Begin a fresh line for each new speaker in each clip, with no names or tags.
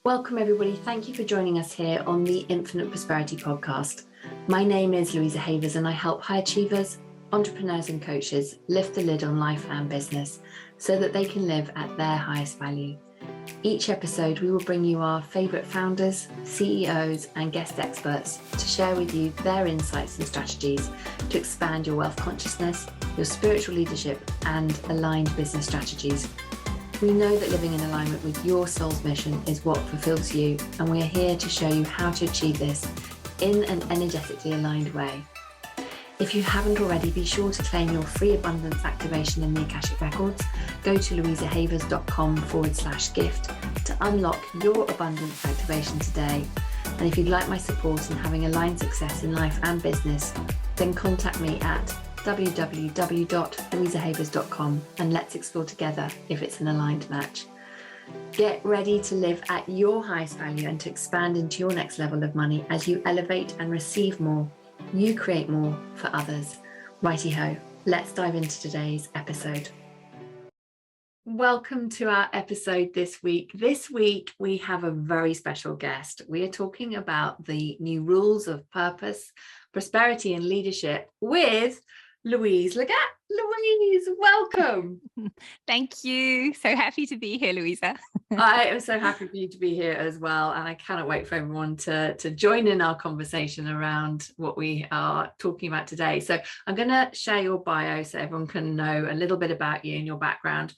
Welcome, everybody. Thank you for joining us here on the Infinite Prosperity Podcast. My name is Louisa and I help high achievers, entrepreneurs and coaches lift the lid on life and business so that they can live at their highest value. Each episode, we will bring you our favourite founders, CEOs and guest experts to share with you their insights and strategies to expand your wealth consciousness, your spiritual leadership and aligned business strategies. We know that living in alignment with your soul's mission is what fulfills you, and we are here to show you how to achieve this in an energetically aligned way. If you haven't already, be sure to claim your free abundance activation in the Akashic Records. Go to louisahavers.com/gift to unlock your abundance activation today. And if you'd like my support in having aligned success in life and business, then contact me at www.louisahavers.com and let's explore together if it's an aligned match. Get ready to live at your highest value and to expand into your next level of money as you elevate and receive more. You create more for others. Righty ho, let's dive into today's episode. Welcome to our episode this week. This week we have a very special guest. We are talking about the new rules of purpose, prosperity and leadership with Louise. Louise, welcome.
Thank you. So happy to be here, Louisa.
I am so happy for you to be here as well. And I cannot wait for everyone to join in our conversation around what we are talking about today. So I'm going to share your bio so everyone can know a little bit about you and your background.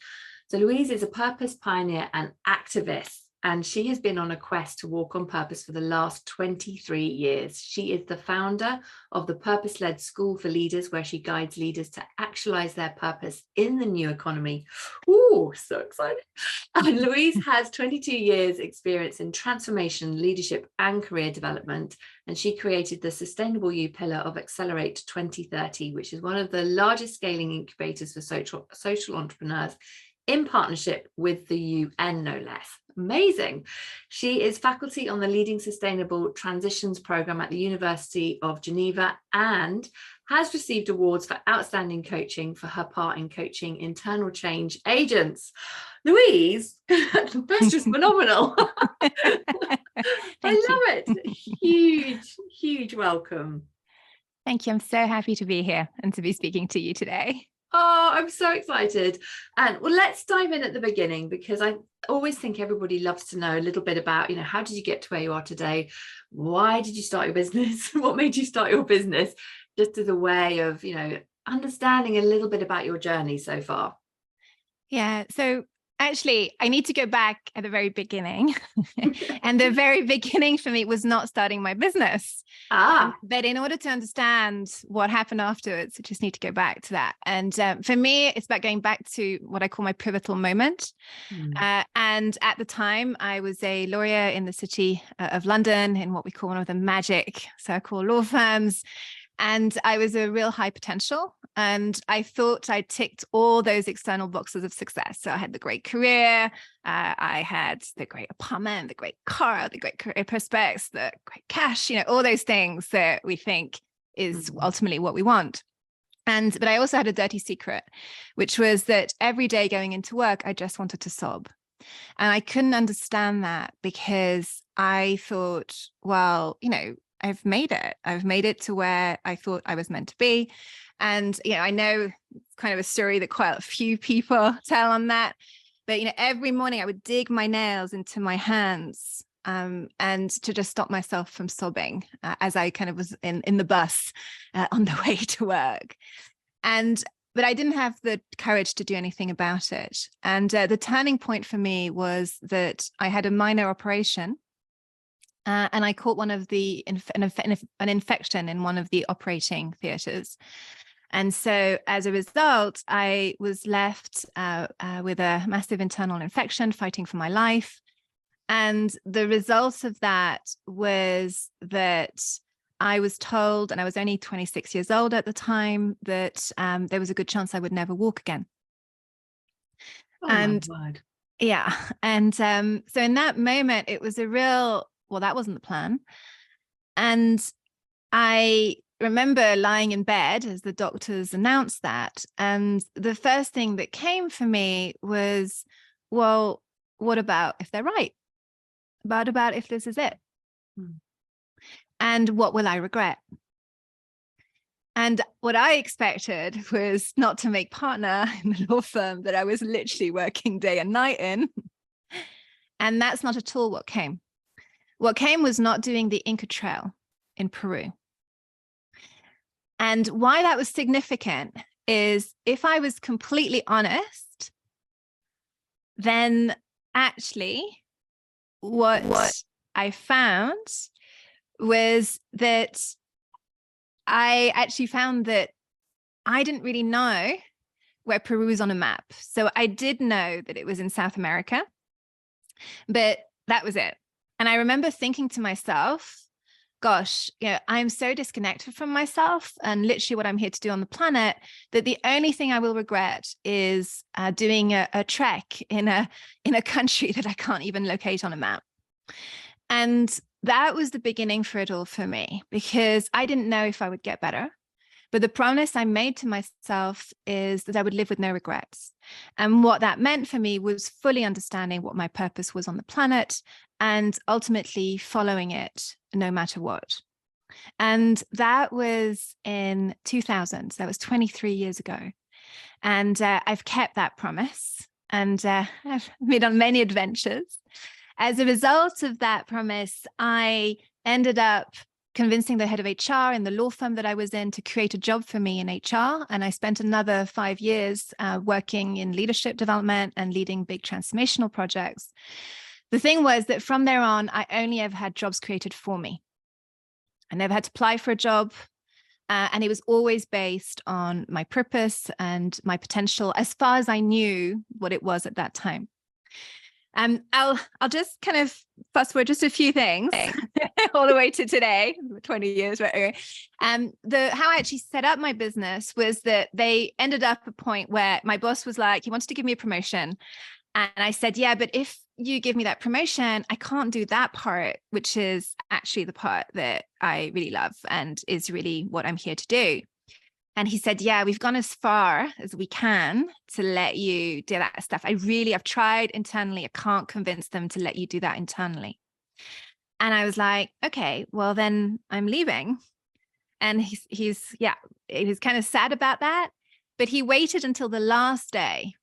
So Louise is a purpose pioneer and activist, and she has been on a quest to walk on purpose for the last 23 years. She is the founder of the Purpose-Led School for Leaders, where she guides leaders to actualize their purpose in the new economy. Ooh, so exciting. And Louise has 22 years experience in transformation, leadership and career development. And she created the Sustainable You pillar of Accelerate 2030, which is one of the largest scaling incubators for social entrepreneurs in partnership with the UN, no less. Amazing. She is faculty on the Leading Sustainable Transitions program at the University of Geneva and has received awards for outstanding coaching for her part in coaching internal change agents. Louise, that's just phenomenal. I love it. Huge welcome.
Thank you. I'm so happy to be here and to be speaking to you today.
Oh, I'm so excited. And well, let's dive in at the beginning, because I always think everybody loves to know a little bit about, how did you get to where you are today? Why did you start your business? What made you start your business? Just as a way of, understanding a little bit about your journey so far.
Yeah. So actually, I need to go back at the very beginning. And the very beginning for me was not starting my business. But in order to understand what happened afterwards, I just need to go back to that. And for me, it's about going back to what I call my pivotal moment. And at the time, I was a lawyer in the city of London in what we call one of the magic circle law firms. And I was a real high potential. And I thought I ticked all those external boxes of success. So I had the great career, I had the great apartment, the great car, the great career prospects, the great cash, all those things that we think is ultimately what we want. But I also had a dirty secret, which was that every day going into work, I just wanted to sob. And I couldn't understand that because I thought, well, I've made it. I've made it to where I thought I was meant to be. And, I know it's kind of a story that quite a few people tell on that. But, every morning I would dig my nails into my hands and to just stop myself from sobbing as I kind of was in the bus on the way to work. But I didn't have the courage to do anything about it. And the turning point for me was that I had a minor operation. And I caught an infection in one of the operating theaters. And so as a result, I was left with a massive internal infection, fighting for my life. And the result of that was that I was told, and I was only 26 years old at the time, that there was a good chance I would never walk again.
Oh, my word.
Yeah. And so in that moment, it was a real, well, that wasn't the plan. And I remember lying in bed as the doctors announced that. And the first thing that came for me was, well, what about if they're right? but about if this is it.
Mm.
And what will I regret? And what I expected was not to make partner in the law firm that I was literally working day and night in. And that's not at all what came. What came was not doing the Inca Trail in Peru. And why that was significant is, if I was completely honest, then actually what I found was that I actually found that I didn't really know where Peru was on a map. So I did know that it was in South America, but that was it. And I remember thinking to myself, gosh, I'm so disconnected from myself and literally what I'm here to do on the planet, that the only thing I will regret is doing a trek in a country that I can't even locate on a map. And that was the beginning for it all for me, because I didn't know if I would get better. But the promise I made to myself is that I would live with no regrets. And what that meant for me was fully understanding what my purpose was on the planet and ultimately following it no matter what. And that was in 2000. So that was 23 years ago. And I've kept that promise, and I've been on many adventures. As a result of that promise, I ended up convincing the head of HR in the law firm that I was in to create a job for me in HR. And I spent another 5 years working in leadership development and leading big transformational projects. The thing was that from there on, I only ever had jobs created for me. I never had to apply for a job. And it was always based on my purpose and my potential, as far as I knew what it was at that time. I'll just kind of fast forward just a few things all the way to today, 20 years. But anyway, how I actually set up my business was that they ended up at a point where my boss was like, he wanted to give me a promotion. And I said, yeah, but if you give me that promotion, I can't do that part, which is actually the part that I really love and is really what I'm here to do. And he said, yeah, we've gone as far as we can to let you do that stuff. I've tried internally. I can't convince them to let you do that internally. And I was like, okay, well, then I'm leaving. And he was kind of sad about that, but he waited until the last day.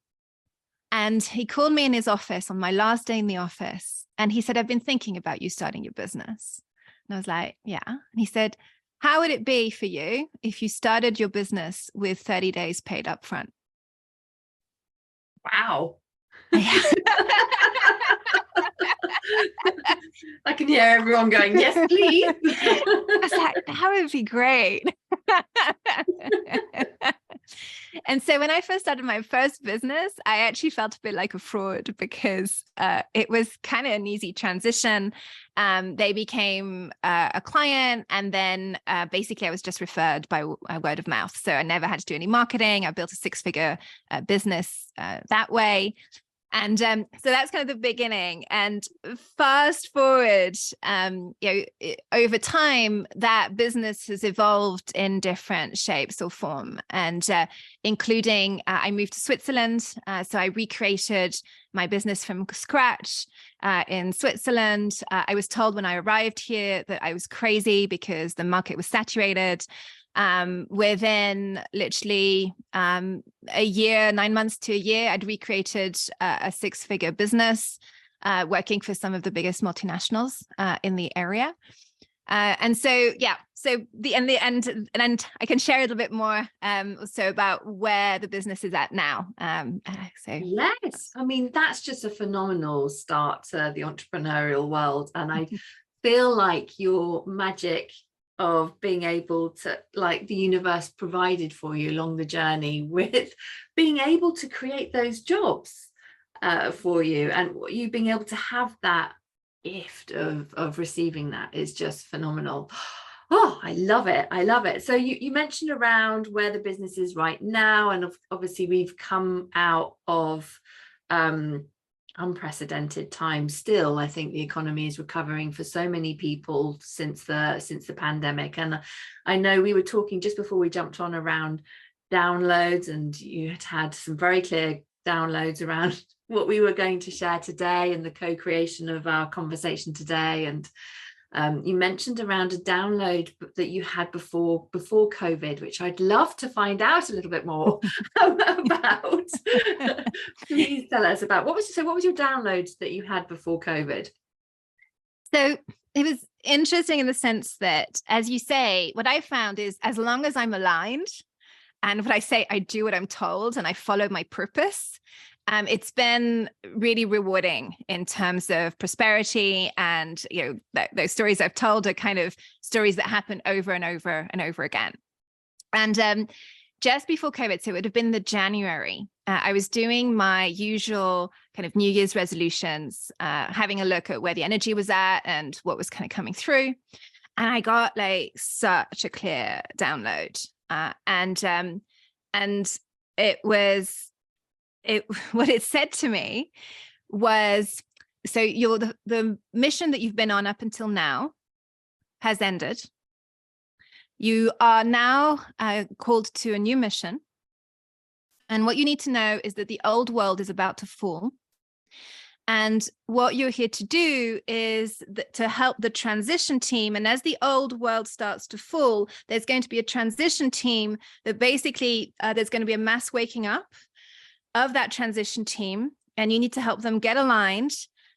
And he called me in his office on my last day in the office. And he said, I've been thinking about you starting your business. And I was like, yeah. And he said, how would it be for you if you started your business with 30 days paid up front?
Wow. I can hear everyone going, yes, please.
I was like, that would be great. And so when I first started my first business, I actually felt a bit like a fraud, because it was kind of an easy transition. They became a client, and then basically I was just referred by word of mouth. So I never had to do any marketing. I built a 6-figure business that way. And so that's kind of the beginning. And fast forward, over time, that business has evolved in different shapes or form, and including I moved to Switzerland. So I recreated my business from scratch in Switzerland. I was told when I arrived here that I was crazy because the market was saturated. Within literally a year, 9 months to a year, I'd recreated a 6-figure business, working for some of the biggest multinationals in the area. And so I can share a little bit more also about where the business is at now.
Yes, I mean, that's just a phenomenal start to the entrepreneurial world. And I feel like your magic of being able to, like, the universe provided for you along the journey with being able to create those jobs for you, and you being able to have that gift of receiving that is just phenomenal. Oh, I love it. I love it. So you mentioned around where the business is right now, and obviously we've come out of unprecedented times. Still, I think the economy is recovering for so many people since the pandemic. And I know we were talking just before we jumped on around downloads, and you had some very clear downloads around what we were going to share today and the co-creation of our conversation today. And you mentioned around a download that you had before COVID, which I'd love to find out a little bit more about. Please tell us about what was your download that you had before COVID?
So it was interesting in the sense that, as you say, what I found is as long as I'm aligned and what I say, I do what I'm told and I follow my purpose, it's been really rewarding in terms of prosperity. And, those stories I've told are kind of stories that happen over and over and over again. And just before COVID, so it would have been the January, I was doing my usual kind of New Year's resolutions, having a look at where the energy was at and what was kind of coming through. And I got like such a clear download. And what it said to me was, so the mission that you've been on up until now has ended. You are now called to a new mission. And what you need to know is that the old world is about to fall. And what you're here to do is to help the transition team. And as the old world starts to fall, there's going to be a transition team that basically there's going to be a mass waking up of that transition team. And you need to help them get aligned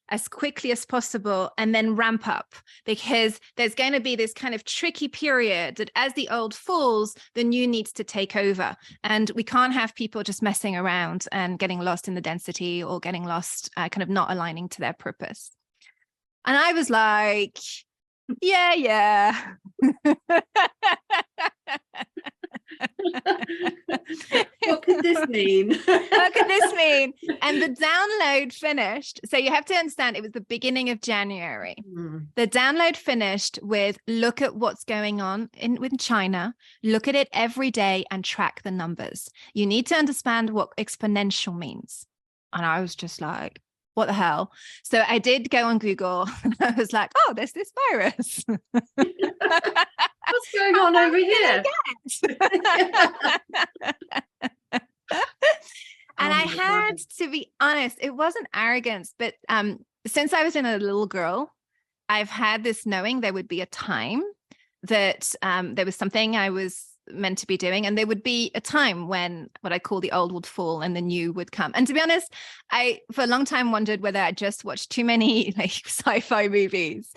as quickly as possible and then ramp up, because there's going to be this kind of tricky period that as the old falls, the new needs to take over. And we can't have people just messing around and getting lost in the density or getting lost, kind of not aligning to their purpose. And I was like, yeah.
What could this mean?
What could this mean? And the download finished. So you have to understand, it was the beginning of January. The download finished with, look at what's going on with China. Look at it every day and track the numbers. You need to understand what exponential means. And I was just like, what the hell? So I did go on Google and I was like, oh, there's this virus.
What's going on over here?
And I had to be honest, it wasn't arrogance, but since I was a little girl, I've had this knowing there would be a time that there was something I was meant to be doing, and there would be a time when what I call the old would fall and the new would come. And to be honest, I for a long time wondered whether I just watched too many like sci-fi movies.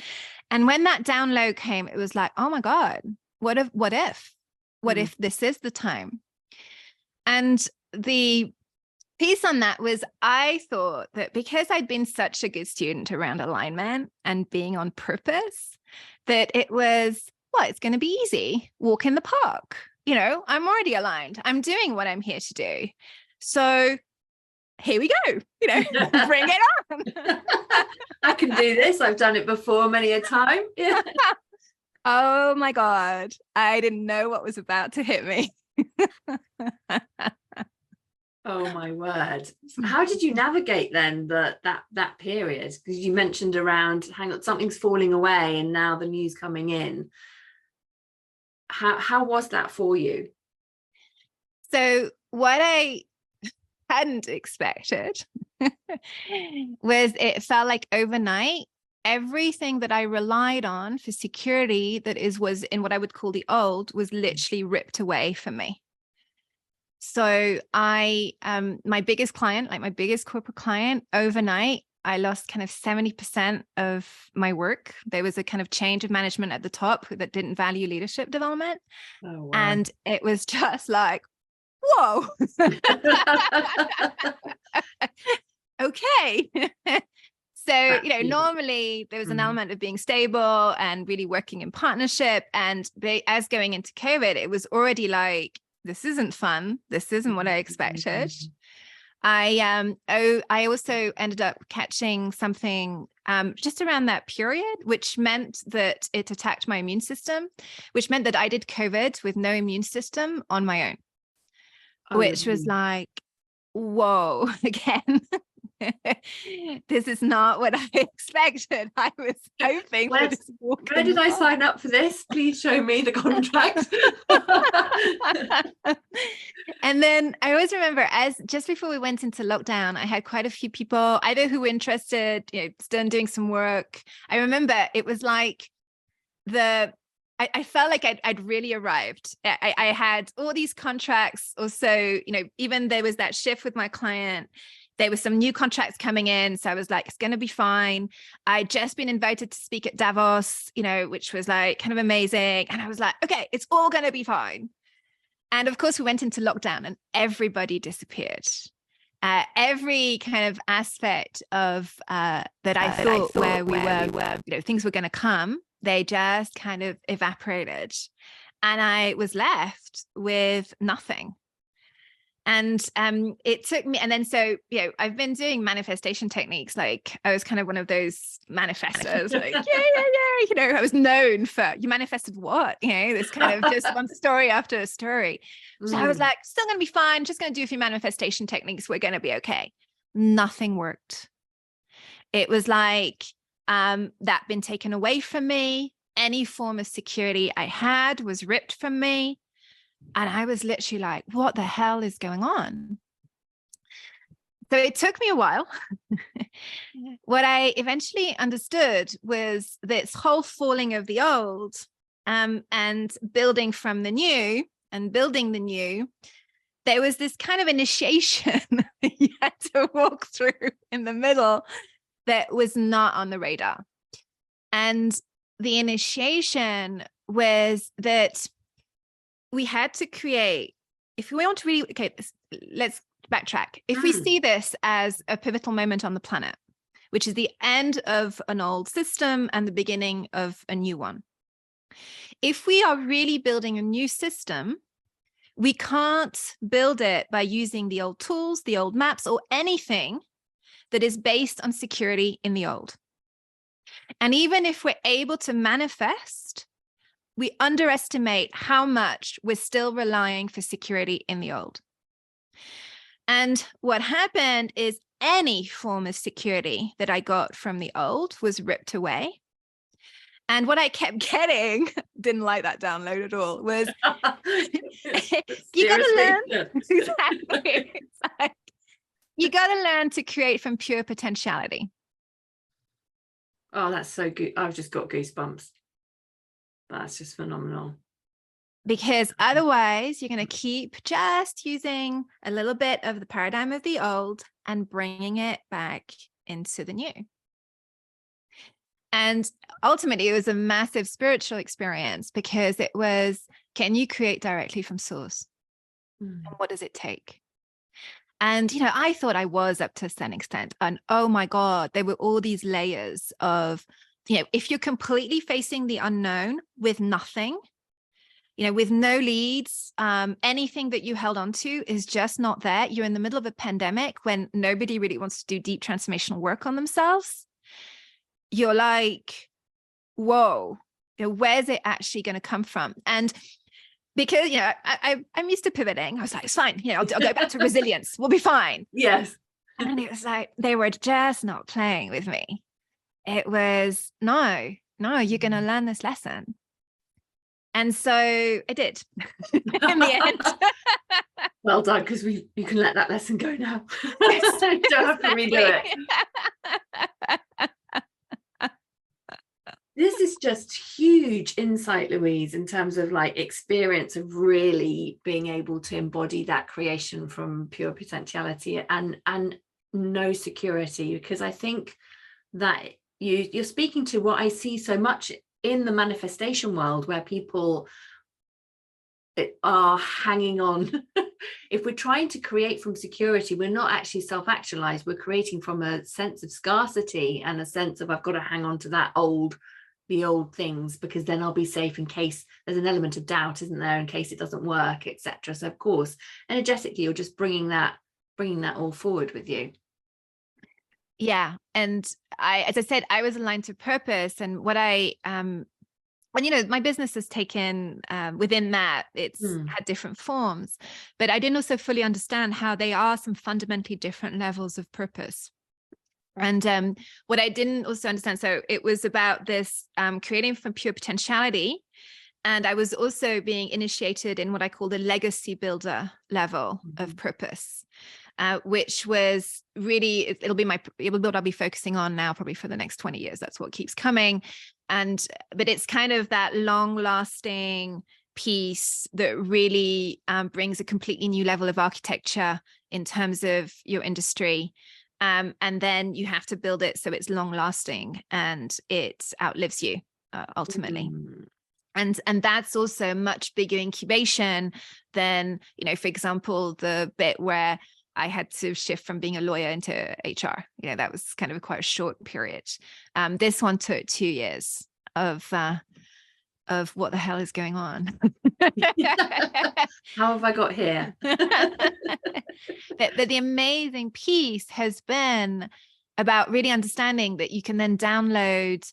And when that download came, it was like, oh my God, what if this is the time? And the piece on that was, I thought that because I'd been such a good student around alignment and being on purpose, that it was, well, it's going to be easy. Walk in the park. I'm already aligned. I'm doing what I'm here to do. So here we go. Bring it on.
I can do this. I've done it before many a time. Yeah.
Oh my God. I didn't know what was about to hit me.
Oh my word. How did you navigate then that period? Because you mentioned around, hang on, something's falling away and now the news coming in. How was that for you?
So what I hadn't expected was, it felt like overnight, everything that I relied on for security that was in what I would call the old was literally ripped away from me. So my biggest client, like my biggest corporate client, overnight, I lost kind of 70% of my work. There was a kind of change of management at the top that didn't value leadership development. Oh, wow. And it was just like, whoa. Okay. So, normally there was an element of being stable and really working in partnership. And as going into COVID, it was already like, this isn't fun. This isn't what I expected. I also ended up catching something just around that period, which meant that it attacked my immune system, which meant that I did COVID with no immune system on my own, which was like, whoa, again. this is not what I expected. I was hoping
where did I sign up for this? Please show me the contract.
And then I always remember, as just before we went into lockdown, I had quite a few people either who were interested, still doing some work. I remember it was like I felt like I'd really arrived. I had all these contracts also, even there was that shift with my client. There were some new contracts coming in. So I was like, it's going to be fine. I'd just been invited to speak at Davos, which was like kind of amazing. And I was like, okay, it's all going to be fine. And of course, we went into lockdown and everybody disappeared. Every kind of aspect of that I thought where we were, things were going to come, they just kind of evaporated. And I was left with nothing. And it took me, and then so, I've been doing manifestation techniques. Like I was kind of one of those manifestors, like, yeah. I was known for, you manifested what? This kind of just one story after a story. So I was like, still going to be fine. Just going to do a few manifestation techniques. We're going to be okay. Nothing worked. It was like that been taken away from me. Any form of security I had was ripped from me. And I was literally like, what the hell is going on? So it took me a while. What I eventually understood was this whole falling of the old and building from the new and building the new. There was this kind of initiation you had to walk through in the middle that was not on the radar. And the initiation was that we had to create, if we want to really, okay, let's backtrack. If we see this as a pivotal moment on the planet, which is the end of an old system and the beginning of a new one. If we are really building a new system, we can't build it by using the old tools, the old maps, or anything that is based on security in the old. And even if we're able to manifest, we underestimate how much we're still relying for security in the old. And what happened is any form of security that I got from the old was ripped away. And what I kept getting, didn't like that download at all, was you got to learn. Exactly. You got to learn to create from pure potentiality.
Oh, that's so good. I've just got goosebumps. That's just phenomenal.
Because otherwise you're going to keep just using a little bit of the paradigm of the old and bringing it back into the new. And ultimately it was a massive spiritual experience because it was, can you create directly from source? And what does it take? And, I thought I was up to a certain extent. And oh my God, there were all these layers of, if you're completely facing the unknown with nothing, with no leads, anything that you held on to is just not there. You're in the middle of a pandemic when nobody really wants to do deep transformational work on themselves. You're like, whoa, where's it actually going to come from? And because, I'm used to pivoting. I was like, it's fine. I'll go back to resilience. We'll be fine.
Yes.
And it was like, they were just not playing with me. It was, no, you're going to learn this lesson. And so I did in the end.
Well done, because you can let that lesson go now. You don't have to redo it. This is just huge insight, Louise, in terms of like experience of really being able to embody that creation from pure potentiality and no security, because I think that you're speaking to what I see so much in the manifestation world, where people are hanging on. If we're trying to create from security, we're not actually self-actualized. We're creating from a sense of scarcity and a sense of, I've got to hang on to the old things, because then I'll be safe in case there's an element of doubt, isn't there, in case it doesn't work, etc. So of course, energetically, you're just bringing that all forward with you.
Yeah. And as I said, I was aligned to purpose. And what my business has taken within that, it's had different forms, but I didn't also fully understand how they are some fundamentally different levels of purpose. And what I didn't also understand, so it was about this creating from pure potentiality. And I was also being initiated in what I call the legacy builder level of purpose, which was really, it'll be what I'll be focusing on now probably for the next 20 years. That's what keeps coming. But it's kind of that long lasting piece that really brings a completely new level of architecture in terms of your industry. And then you have to build it so it's long lasting and it outlives you ultimately. And that's also a much bigger incubation than, for example, the bit where I had to shift from being a lawyer into HR. That was kind of quite a short period. This one took 2 years of what the hell is going on.
How have I got here?
But the amazing piece has been about really understanding that you can then download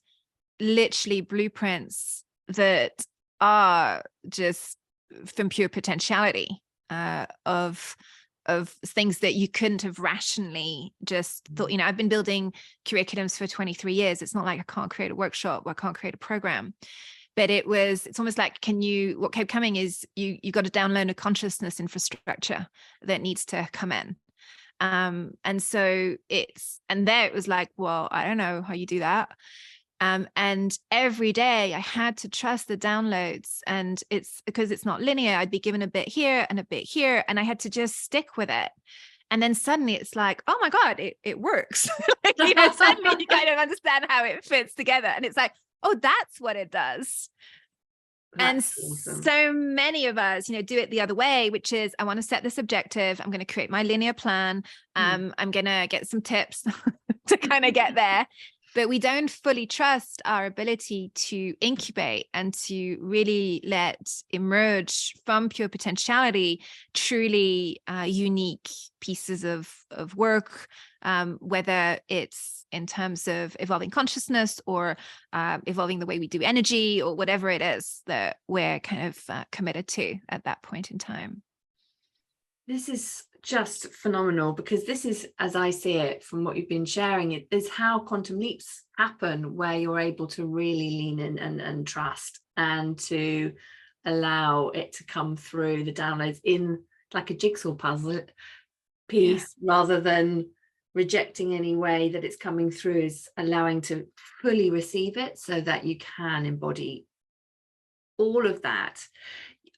literally blueprints that are just from pure potentiality of things that you couldn't have rationally just thought. I've been building curriculums for 23 years. It's not like I can't create a workshop or I can't create a program. But it's almost like, what kept coming is you got to download a consciousness infrastructure that needs to come in. And so it was like, well, I don't know how you do that. And every day I had to trust the downloads, and it's because it's not linear. I'd be given a bit here and a bit here, and I had to just stick with it. And then suddenly it's like, oh my God, it works. Suddenly you kind of understand how it fits together. And it's like, oh, that's what it does. That's awesome. So many of us, do it the other way, which is I want to set this objective. I'm going to create my linear plan. I'm going to get some tips to kind of get there. But we don't fully trust our ability to incubate and to really let emerge from pure potentiality truly unique pieces of work, whether it's in terms of evolving consciousness or evolving the way we do energy or whatever it is that we're kind of committed to at that point in time.
This is just phenomenal, because this is, as I see it from what you've been sharing, it is how quantum leaps happen, where you're able to really lean in and trust, and to allow it to come through the downloads in like a jigsaw puzzle piece, rather than rejecting any way that it's coming through, is allowing to fully receive it so that you can embody all of that.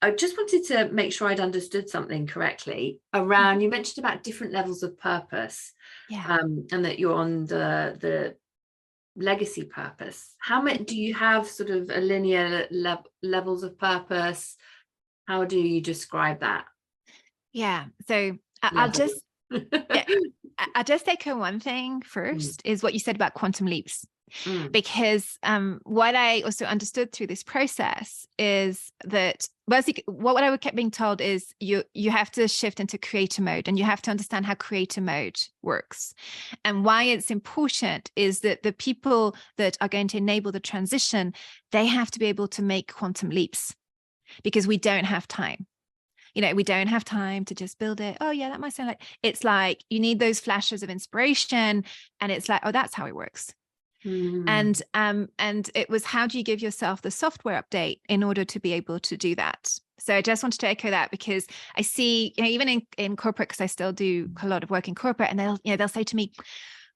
I just wanted to make sure I'd understood something correctly around, you mentioned about different levels of purpose, and that you're on the legacy purpose. How many do you have, sort of a linear levels of purpose? How do you describe that?
So I'll just echo one thing first, is what you said about quantum leaps. Because what I also understood through this process is that basically what I kept being told is you have to shift into creator mode, and you have to understand how creator mode works. And why it's important is that the people that are going to enable the transition, they have to be able to make quantum leaps, because we don't have time. We don't have time to just build it. Oh yeah, that might sound like, it's like you need those flashes of inspiration, and it's like, oh, that's how it works. And it was, how do you give yourself the software update in order to be able to do that? So I just wanted to echo that, because I see, even in corporate, because I still do a lot of work in corporate, and they'll say to me,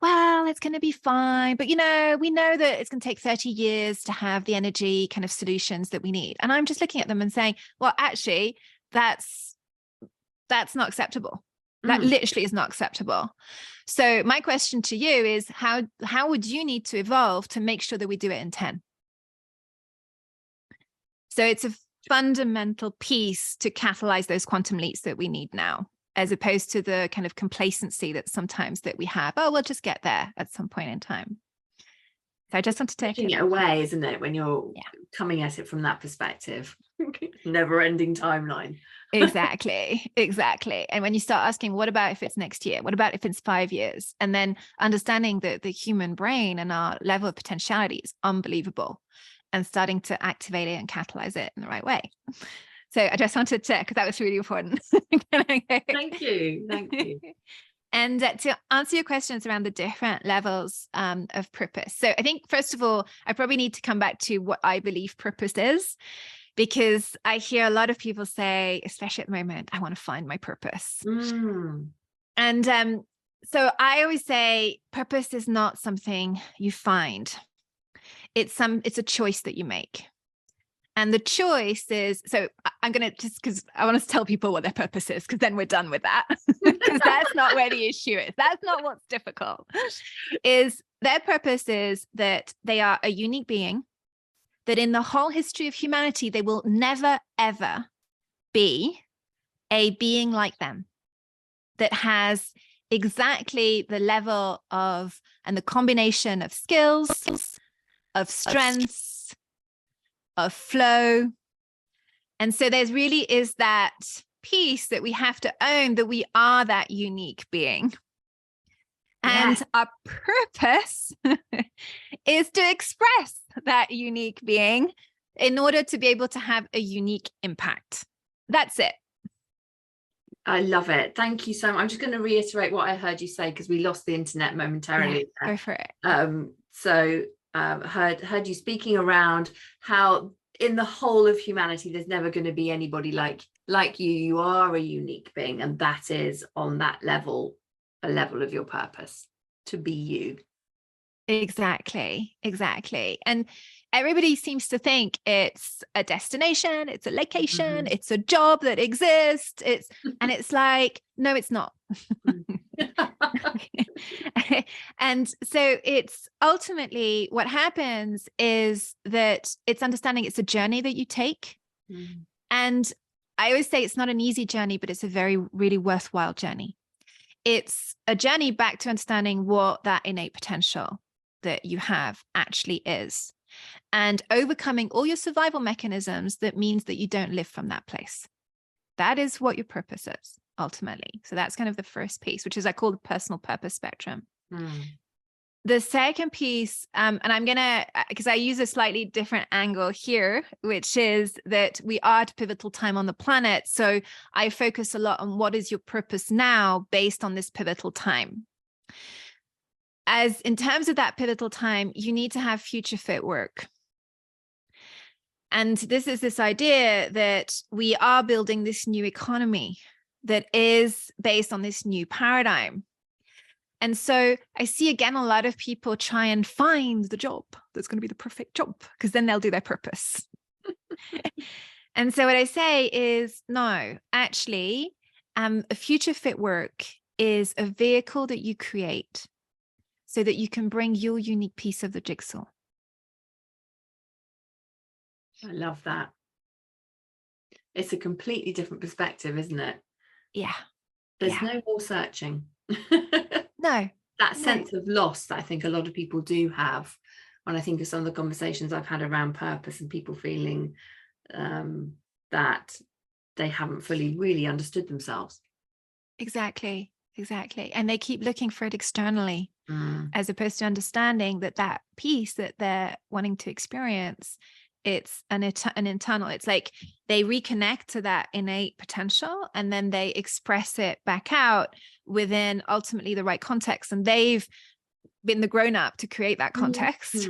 well, it's going to be fine, but we know that it's going to take 30 years to have the energy kind of solutions that we need. And I'm just looking at them and saying, well, actually, that's not acceptable. That literally is not acceptable. So my question to you is, how would you need to evolve to make sure that we do it in 10? So it's a fundamental piece to catalyze those quantum leaps that we need now, as opposed to the kind of complacency that sometimes that we have. Oh, we'll just get there at some point in time. So I just want to take
it away, isn't it, when you're coming at it from that perspective? Never-ending timeline.
Exactly. And when you start asking, what about if it's next year? What about if it's 5 years? And then understanding that the human brain and our level of potentiality is unbelievable, and starting to activate it and catalyze it in the right way. So I just wanted to, because that was really important.
Thank you.
And to answer your questions around the different levels of purpose. So I think, first of all, I probably need to come back to what I believe purpose is, because I hear a lot of people say, especially at the moment, I want to find my purpose. And so I always say purpose is not something you find. It's a choice that you make. And the choice is, so I'm going to, just because I want to tell people what their purpose is, because then we're done with that, because that's not where the issue is. That's not what's difficult. Is their purpose is that they are a unique being, that in the whole history of humanity, they will never, ever be a being like them that has exactly the level of, and the combination of skills, of strengths, of flow. And so there's really is that piece that we have to own, that we are that unique being. And our purpose is to express that unique being in order to be able to have a unique impact. That's it.
I love it. Thank you so much. I'm just going to reiterate what I heard you say, because we lost the internet momentarily.
Yeah, go for it.
Heard you speaking around how in the whole of humanity there's never going to be anybody like you. You are a unique being, and that is on that level, a level of your purpose, to be you.
Exactly. And everybody seems to think it's a destination, it's a location, it's a job that exists, and it's like, no, it's not. And so it's ultimately what happens is that it's understanding it's a journey that you take. And I always say it's not an easy journey, but it's a very, really worthwhile journey. It's a journey back to understanding what that innate potential that you have actually is, and overcoming all your survival mechanisms that means that you don't live from that place. That is what your purpose is ultimately. So that's kind of the first piece, which is I call the personal purpose spectrum. The second piece, and I'm going to, because I use a slightly different angle here, which is that we are at a pivotal time on the planet. So I focus a lot on what is your purpose now based on this pivotal time. As in terms of that pivotal time, you need to have future fit work. And this is this idea that we are building this new economy that is based on this new paradigm. And so I see again, a lot of people try and find the job that's going to be the perfect job, because then they'll do their purpose. And so what I say is, no, actually, a future fit work is a vehicle that you create so that you can bring your unique piece of the jigsaw.
I love that. It's a completely different perspective, isn't it?
Yeah.
There's no more searching.
No.
That sense of loss that I think a lot of people do have, when I think of some of the conversations I've had around purpose and people feeling that they haven't fully really understood themselves.
Exactly. And they keep looking for it externally, as opposed to understanding that piece that they're wanting to experience, it's an internal, it's like they reconnect to that innate potential and then they express it back out within ultimately the right context. And they've been the grown-up to create that context.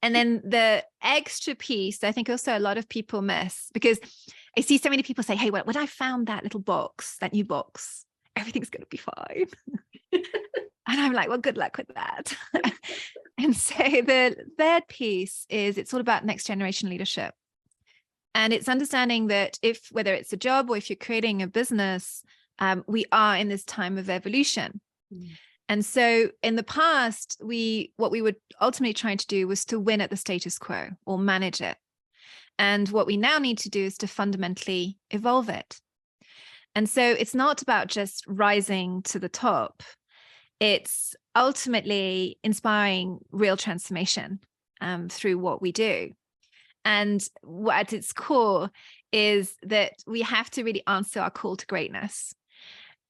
And then the extra piece, I think also a lot of people miss, because I see so many people say, hey, well, when I found that little box, that new box, everything's going to be fine. And I'm like, well, good luck with that. And so the third piece is it's all about next generation leadership. And it's understanding that whether it's a job or if you're creating a business, we are in this time of evolution. And so in the past, what we were ultimately trying to do was to win at the status quo or manage it. And what we now need to do is to fundamentally evolve it. And so it's not about just rising to the top. It's ultimately inspiring real transformation through what we do. And what at its core is that we have to really answer our call to greatness.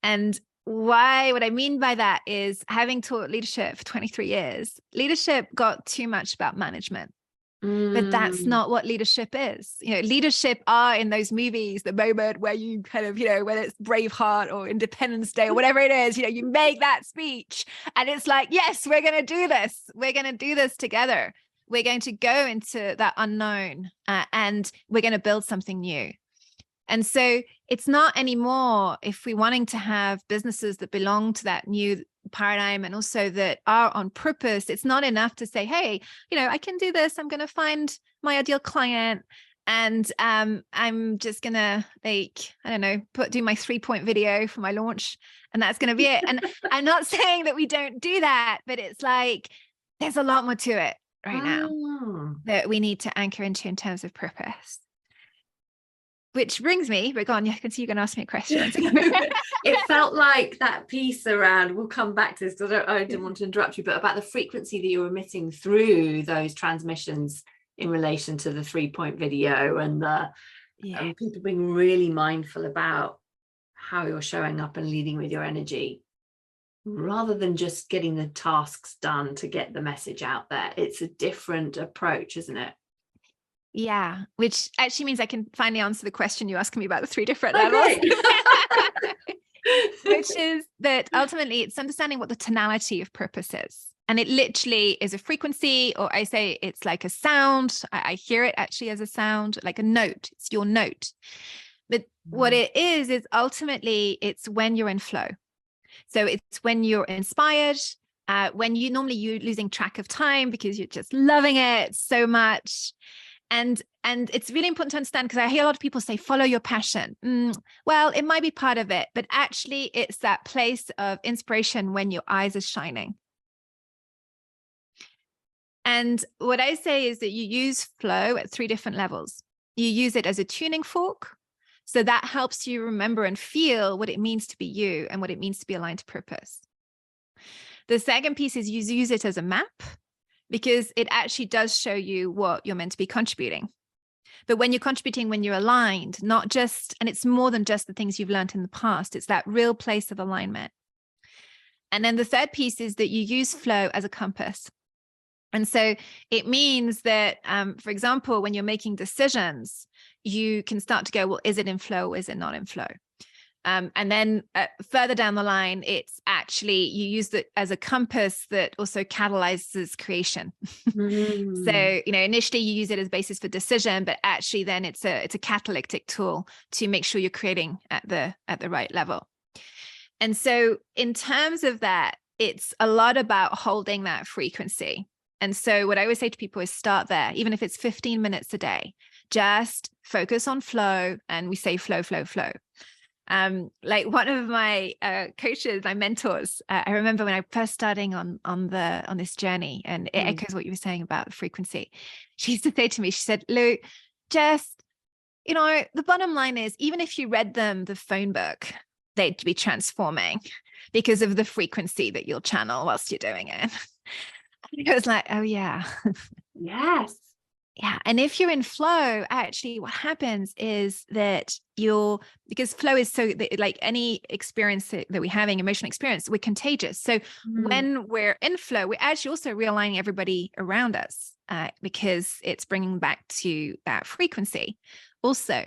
And what I mean by that is, having taught leadership for 23 years, leadership got too much about management. But that's not what leadership is. Leadership are in those movies, the moment where you kind of, whether it's Braveheart or Independence Day or whatever it is, you make that speech and it's like, yes, we're going to do this. We're going to do this together. We're going to go into that unknown and we're going to build something new. And so it's not anymore, if we're wanting to have businesses that belong to that new paradigm and also that are on purpose, it's not enough to say, hey, I can do this. I'm going to find my ideal client and I'm just going to do my 3-point video for my launch and that's going to be it. And I'm not saying that we don't do that, but it's like, there's a lot more to it right now that we need to anchor into in terms of purpose. Which brings me, but go on, I can see you're going to ask me a question.
It felt like that piece around, we'll come back to this because I didn't want to interrupt you, but about the frequency that you're emitting through those transmissions in relation to the 3-point video and people being really mindful about how you're showing up and leading with your energy, rather than just getting the tasks done to get the message out there. It's a different approach, isn't it?
Yeah, which actually means I can finally answer the question you asked me about the 3 different levels. Which is that ultimately it's understanding what the tonality of purpose is. And it literally is a frequency, or I say it's like a sound. I hear it actually as a sound, like a note. It's your note. But what it is ultimately it's when you're in flow. So it's when you're inspired, when you're losing track of time because you're just loving it so much. And it's really important to understand, because I hear a lot of people say, follow your passion. Well, it might be part of it, but actually it's that place of inspiration when your eyes are shining. And what I say is that you use flow at 3 different levels. You use it as a tuning fork. So that helps you remember and feel what it means to be you and what it means to be aligned to purpose. The second piece is you use it as a map, because it actually does show you what you're meant to be contributing. But when you're contributing, when you're aligned, not just, and it's more than just the things you've learned in the past, it's that real place of alignment. And then the third piece is that you use flow as a compass. And so it means that, for example, when you're making decisions, you can start to go, well, is it in flow or is it not in flow? And then further down the line, it's actually, you use it as a compass that also catalyzes creation. So, initially you use it as basis for decision, but actually then it's a catalytic tool to make sure you're creating at the right level. And so in terms of that, it's a lot about holding that frequency. And so what I always say to people is start there, even if it's 15 minutes a day, just focus on flow. And we say flow, flow, flow. Like one of my coaches, my mentors, I remember when I first starting on this journey, and it echoes what you were saying about the frequency. She used to say to me, she said, Lou, just, the bottom line is, even if you read them the phone book, they'd be transforming because of the frequency that you'll channel whilst you're doing it. And it was like, oh yeah.
Yes.
Yeah. And if you're in flow, actually what happens is that because flow is so, like any experience that we're having, emotional experience, we're contagious. So when we're in flow, we're actually also realigning everybody around us because it's bringing back to that frequency also.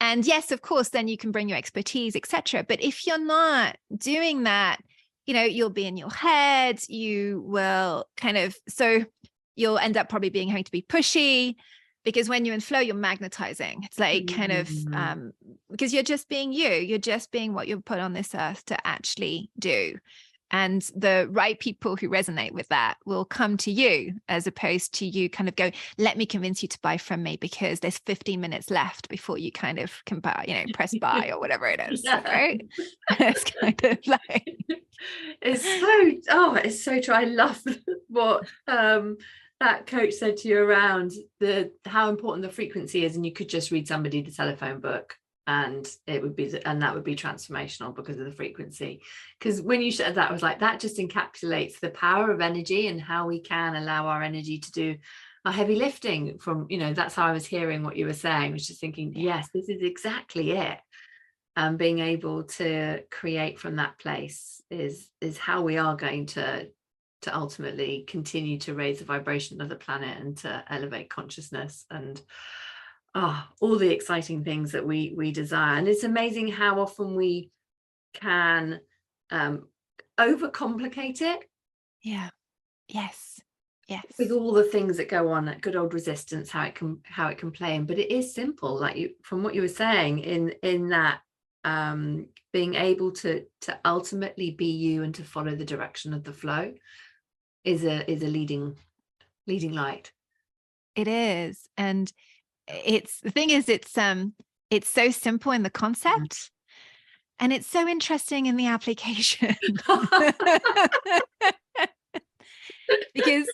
And yes, of course, then you can bring your expertise, etc. But if you're not doing that, you'll be in your head, you will you'll end up probably having to be pushy, because when you're in flow, you're magnetizing. It's like because you're just being you're just being what you're put on this earth to actually do. And the right people who resonate with that will come to you, as opposed to you kind of go, let me convince you to buy from me because there's 15 minutes left before you kind of can buy, press buy or whatever it is. Right? It's kind of like,
it's so true. I love what that coach said to you around how important the frequency is, and you could just read somebody the telephone book and that would be transformational because of the frequency. Because when you said that, I was like, that just encapsulates the power of energy and how we can allow our energy to do our heavy lifting from, that's how I was hearing what you were saying. I was just thinking, yes, this is exactly it. Being able to create from that place is how we are going to ultimately continue to raise the vibration of the planet and to elevate consciousness and all the exciting things that we desire. And it's amazing how often we can overcomplicate it.
Yeah. Yes.
With all the things that go on, that good old resistance, how it can play in. But it is simple, like from what you were saying, in that being able to ultimately be you and to follow the direction of the flow is a leading light.
It is. And the thing is, it's so simple in the concept, and it's so interesting in the application. Because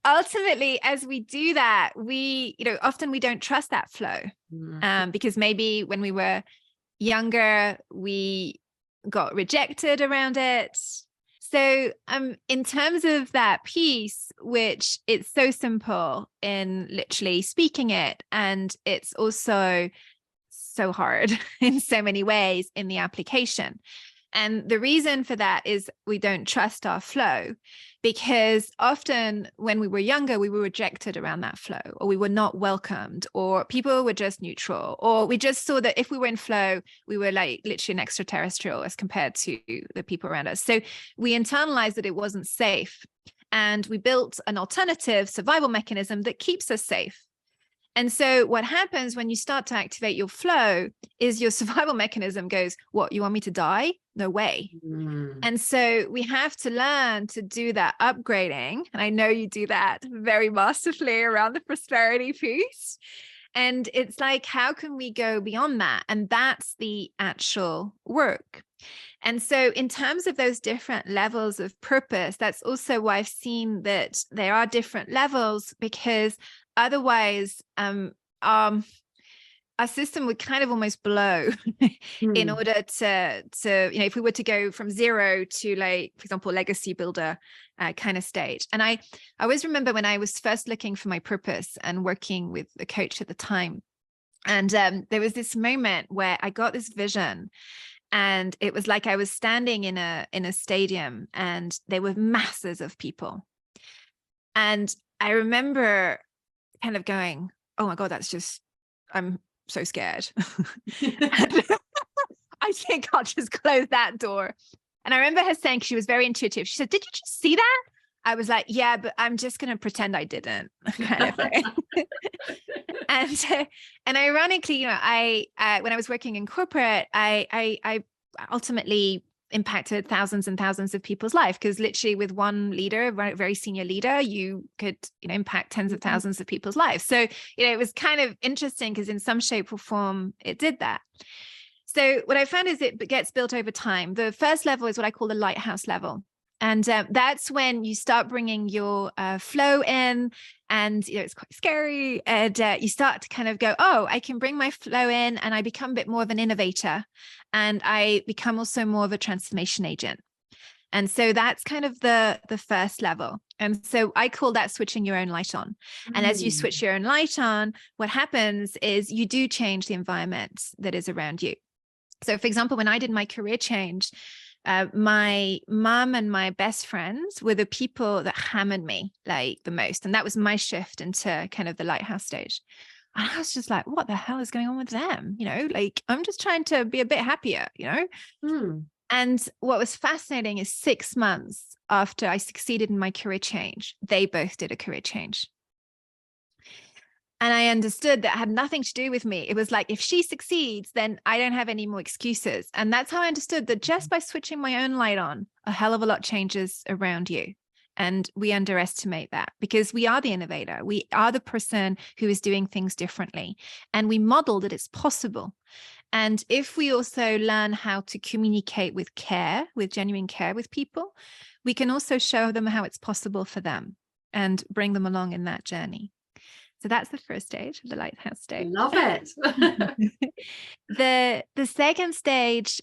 ultimately, as we do that, we often we don't trust that flow, because maybe when we were younger we got rejected around it. So in terms of that piece, which it's so simple in literally speaking it, and it's also so hard in so many ways in the application. And the reason for that is we don't trust our flow, because often when we were younger, we were rejected around that flow, or we were not welcomed, or people were just neutral, or we just saw that if we were in flow, we were like literally an extraterrestrial as compared to the people around us. So we internalized that it wasn't safe, and we built an alternative survival mechanism that keeps us safe. And so what happens when you start to activate your flow is your survival mechanism goes, what, you want me to die? No way. And so we have to learn to do that upgrading. And I know you do that very masterfully around the prosperity piece. And it's like, how can we go beyond that? And that's the actual work. And so in terms of those different levels of purpose, that's also why I've seen that there are different levels, because otherwise our system would kind of almost blow in order to if we were to go from zero to, like, for example, legacy builder kind of stage. And I always remember when I was first looking for my purpose and working with a coach at the time, and there was this moment where I got this vision. And it was like I was standing in a stadium, and there were masses of people. And I remember kind of going, oh my God, I'm so scared. I think I'll just close that door. And I remember her saying, she was very intuitive. She said, did you just see that? I was like, yeah, but I'm just going to pretend I didn't, kind of thing. And ironically, I when I was working in corporate, I ultimately impacted thousands and thousands of people's life, because literally with one leader, a very senior leader, you could impact tens of thousands of people's lives. So it was kind of interesting, because in some shape or form it did that. So what I found is it gets built over time. The first level is what I call the lighthouse level. And that's when you start bringing your flow in, and it's quite scary, and you start to kind of go, oh, I can bring my flow in, and I become a bit more of an innovator, and I become also more of a transformation agent. And so that's kind of the first level. And so I call that switching your own light on. And as you switch your own light on, what happens is you do change the environment that is around you. So for example, when I did my career change, my mom and my best friends were the people that hammered me like the most. And that was my shift into kind of the lighthouse stage. And I was just like, what the hell is going on with them? Like, I'm just trying to be a bit happier, And what was fascinating is 6 months after I succeeded in my career change, they both did a career change. And I understood that had nothing to do with me. It was like, if she succeeds, then I don't have any more excuses. And that's how I understood that just by switching my own light on, a hell of a lot changes around you. And we underestimate that, because we are the innovator. We are the person who is doing things differently. And we model that it's possible. And if we also learn how to communicate with care, with genuine care with people, we can also show them how it's possible for them and bring them along in that journey. So that's the first stage of the lighthouse stage.
Love it.
The second stage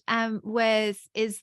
is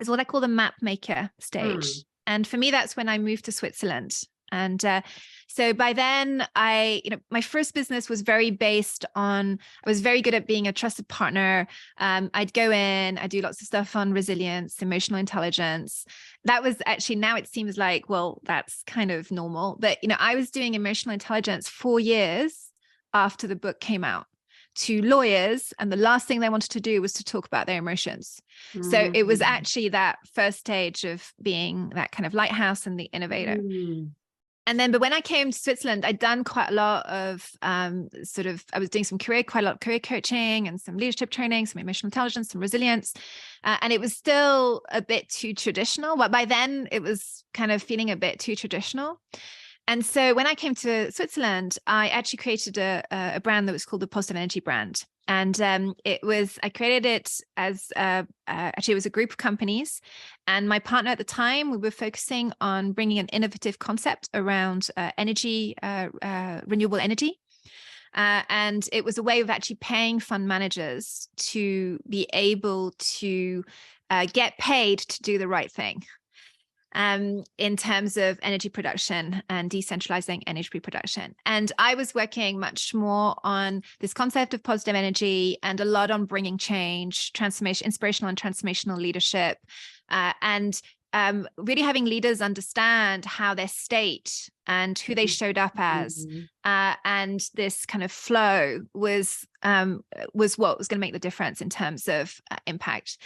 what I call the map maker stage. And for me, that's when I moved to Switzerland. And so by then my first business was very based on, I was very good at being a trusted partner. I'd go in, I do lots of stuff on resilience, emotional intelligence. That was actually, now it seems like, well, that's kind of normal. But, I was doing emotional intelligence 4 years after the book came out, to lawyers, and the last thing they wanted to do was to talk about their emotions. Mm-hmm. So it was actually that first stage of being that kind of lighthouse and the innovator. Mm. And then, but when I came to Switzerland, I'd done quite a lot of I was doing quite a lot of career coaching and some leadership training, some emotional intelligence, some resilience. And it was still a bit too traditional. But by then it was kind of feeling a bit too traditional. And so when I came to Switzerland, I actually created a brand that was called the Positive Energy brand. And I created it as actually it was a group of companies. And my partner at the time, we were focusing on bringing an innovative concept around renewable energy. And it was a way of actually paying fund managers to be able to get paid to do the right thing. In terms of energy production and decentralizing energy production. And I was working much more on this concept of positive energy and a lot on bringing change, transformation, inspirational and transformational leadership, and really having leaders understand how their state and who they showed up as, and this kind of flow was what was going to make the difference in terms of impact.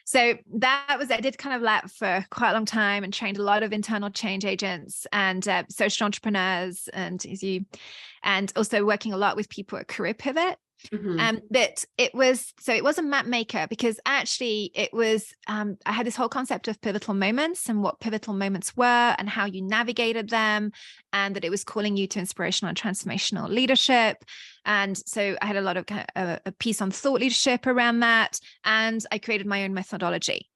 So I did kind of that for quite a long time and trained a lot of internal change agents and social entrepreneurs, and also working a lot with people at Career Pivot. Mm-hmm. But it was a map maker, because actually it was, I had this whole concept of pivotal moments and what pivotal moments were and how you navigated them, and that it was calling you to inspirational and transformational leadership. And so I had a lot of a piece on thought leadership around that. And I created my own methodology.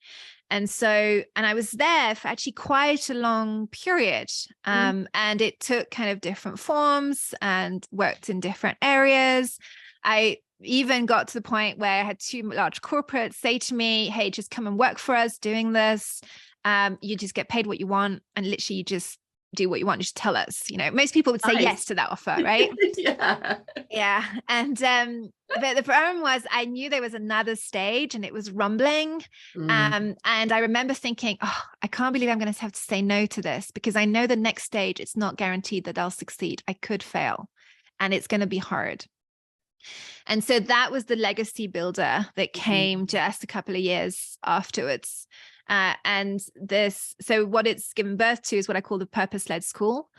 And I was there for actually quite a long period. And it took kind of different forms and worked in different areas. I even got to the point where I had 2 large corporates say to me, hey, just come and work for us doing this. You just get paid what you want, and literally you just do what you want. You just tell us, most people would say yes to that offer, right? Yeah. And but the problem was, I knew there was another stage and it was rumbling. And I remember thinking, oh, I can't believe I'm going to have to say no to this, because I know the next stage, it's not guaranteed that I'll succeed. I could fail and it's going to be hard. And so that was the legacy builder that came just a couple of years afterwards. So what it's given birth to is what I call the purpose-led school.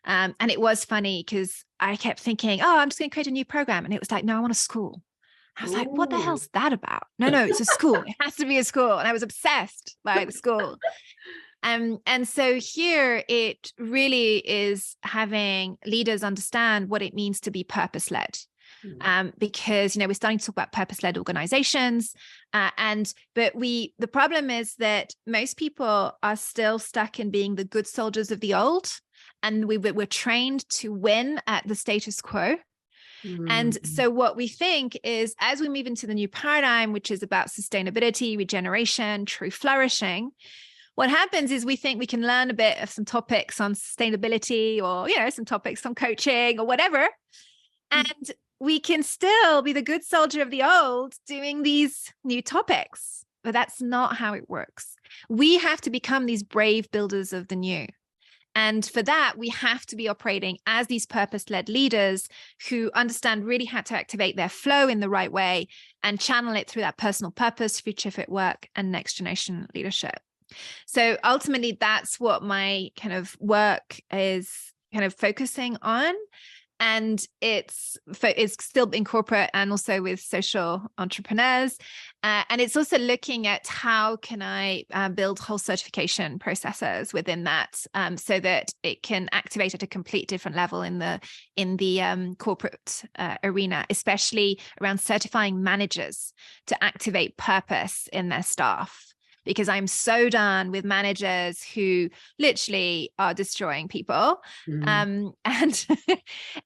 And it was funny because I kept thinking, oh, I'm just going to create a new program. And it was like, no, I want a school. I was like, what the hell's that about? No, it's a school. It has to be a school. And I was obsessed by the school. And so here it really is having leaders understand what it means to be purpose-led. Because we're starting to talk about purpose-led organizations, but the problem is that most people are still stuck in being the good soldiers of the old, and we're trained to win at the status quo. And so what we think is, as we move into the new paradigm, which is about sustainability, regeneration, true flourishing, what happens is we think we can learn a bit of some topics on sustainability, or some topics on coaching or whatever, and we can still be the good soldier of the old doing these new topics. But that's not how it works. We have to become these brave builders of the new. And for that, we have to be operating as these purpose-led leaders who understand really how to activate their flow in the right way and channel it through that personal purpose, future fit work, and next generation leadership. So ultimately, that's what my kind of work is kind of focusing on. And it's still in corporate and also with social entrepreneurs. And it's also looking at how can I build whole certification processes within that, so that it can activate at a complete different level in the corporate arena, especially around certifying managers to activate purpose in their staff. because I'm so done with managers who literally are destroying people. And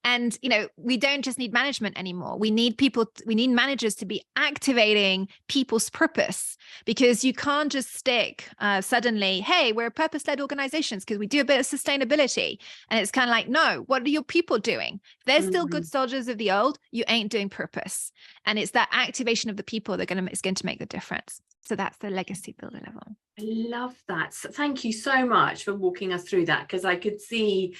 and we don't just need management anymore. We need managers to be activating people's purpose, because you can't just stick suddenly, hey, we're purpose-led organizations because we do a bit of sustainability. And it's kind of like, no, what are your people doing? They're still good soldiers of the old. You ain't doing purpose. And it's that activation of the people that is going to make the difference. So that's the legacy builder level.
I love that. So thank you so much for walking us through that, because I could see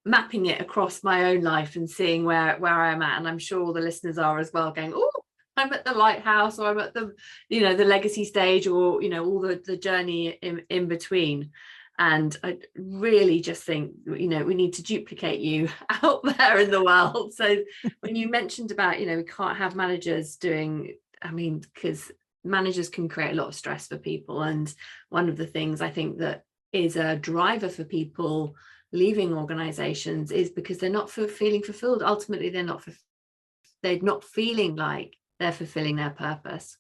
mapping it across my own life and seeing where I am at. And I'm sure all the listeners are as well, going, oh, I'm at the lighthouse, or I'm at the, the legacy stage, or, all the journey in between. And I really just think, we need to duplicate you out there in the world. So when you mentioned about, we can't have managers doing, because managers can create a lot of stress for people. And one of the things I think that is a driver for people leaving organizations is because they're not feeling fulfilled. Ultimately, they're not feeling like they're fulfilling their purpose.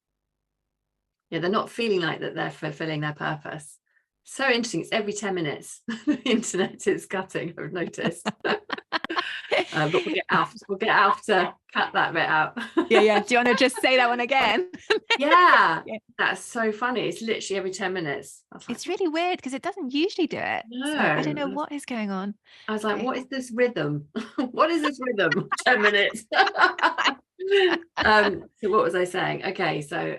They're not feeling like that they're fulfilling their purpose. So interesting. It's every 10 minutes. The internet is cutting, I've noticed. But we'll get Alf to cut that bit out.
Yeah. Do you want to just say that one again?
Yeah. That's so funny. It's literally every 10 minutes.
It's really weird because it doesn't usually do it.
No.
So I don't know what is going on.
I was like, what is this rhythm? What is this rhythm? 10 minutes. So what was I saying? Okay, so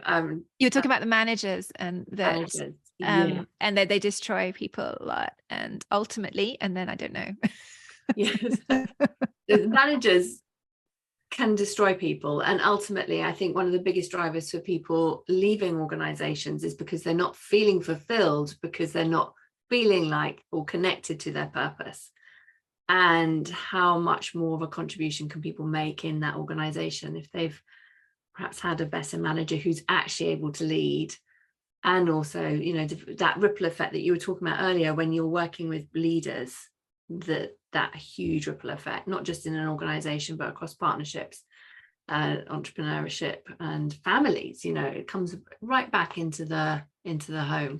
you were talking about the managers and that and that they destroy people a lot, and ultimately, and then I don't know.
Yes. The managers can destroy people, and ultimately I think one of the biggest drivers for people leaving organizations is because they're not feeling fulfilled, because they're not feeling like or connected to their purpose. And how much more of a contribution can people make in that organization if they've perhaps had a better manager who's actually able to lead? And also, that ripple effect that you were talking about earlier, when you're working with leaders, that huge ripple effect, not just in an organization, but across partnerships, entrepreneurship and families, it comes right back into the home.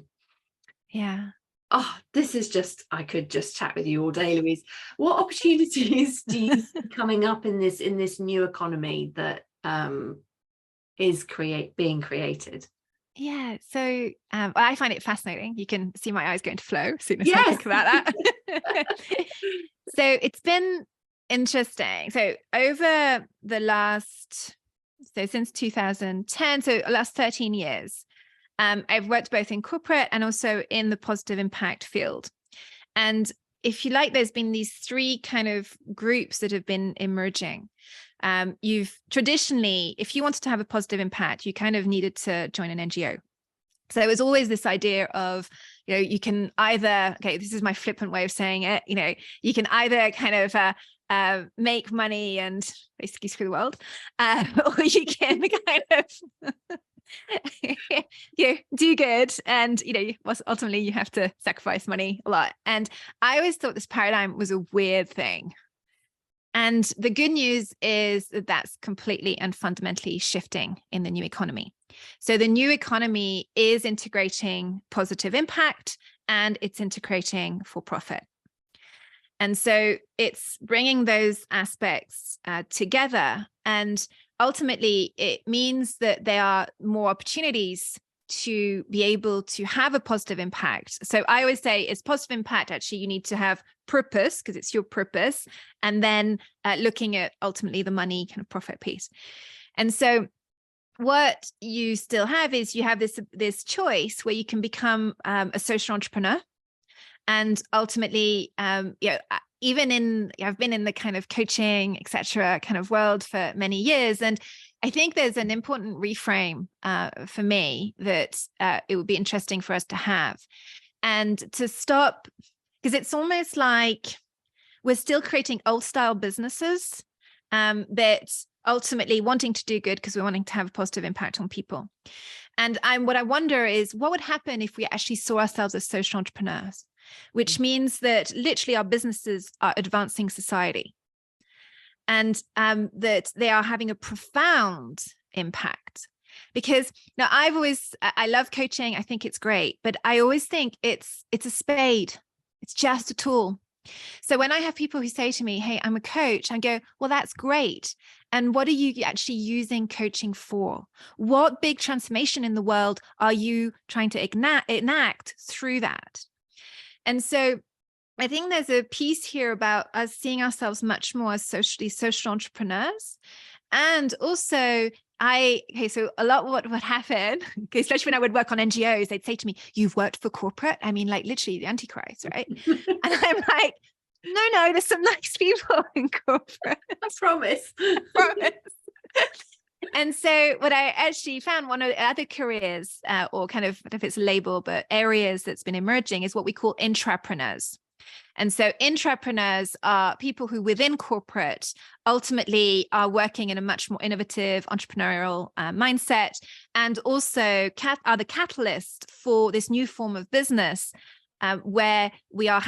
Yeah.
Oh, this is just, I could just chat with you all day, Louise. What opportunities do you see coming up in this new economy that is being created?
Yeah, so I find it fascinating. You can see my eyes going to flow as soon as I think about that. So it's been interesting. So over the since 2010, so the last 13 years, I've worked both in corporate and also in the positive impact field. And if you like, there's been these three kind of groups that have been emerging. You've traditionally, if you wanted to have a positive impact, you kind of needed to join an NGO. So there was always this idea of, you can either, okay, this is my flippant way of saying it, you can either kind of make money and basically screw the world, or you can kind of do good, and ultimately you have to sacrifice money a lot. And I always thought this paradigm was a weird thing. And the good news is that that's completely and fundamentally shifting in the new economy. So the new economy is integrating positive impact, and it's integrating for profit. And so it's bringing those aspects together. And ultimately, it means that there are more opportunities to be able to have a positive impact. So I always say it's positive impact. Actually, you need to have purpose, because it's your purpose, and then looking at ultimately the money kind of profit piece. And so what you still have is you have this choice where you can become a social entrepreneur. And ultimately, even I've been in the kind of coaching, et cetera, kind of world for many years. And I think there's an important reframe for me that it would be interesting for us to have, and to stop, because it's almost like we're still creating old style businesses that ultimately wanting to do good because we're wanting to have a positive impact on people. And what I wonder is what would happen if we actually saw ourselves as social entrepreneurs, which means that literally our businesses are advancing society, and that they are having a profound impact. Because now I love coaching. I think it's great, but I always think it's a spade. It's just a tool. So when I have people who say to me, hey, I'm a coach, I go, well, that's great. And what are you actually using coaching for? What big transformation in the world are you trying to enact through that? And so I think there's a piece here about us seeing ourselves much more as social entrepreneurs. And also, so a lot what would happen, especially when I would work on NGOs, they'd say to me, you've worked for corporate? I mean, like literally the Antichrist, right? And I'm like, no, there's some nice people in corporate.
I promise.
And so what I actually found, one of the other careers, or kind of, I don't know if it's a label, but areas that's been emerging is what we call intrapreneurs. And so intrapreneurs are people who within corporate ultimately are working in a much more innovative entrepreneurial mindset, and also are the catalyst for this new form of business where we are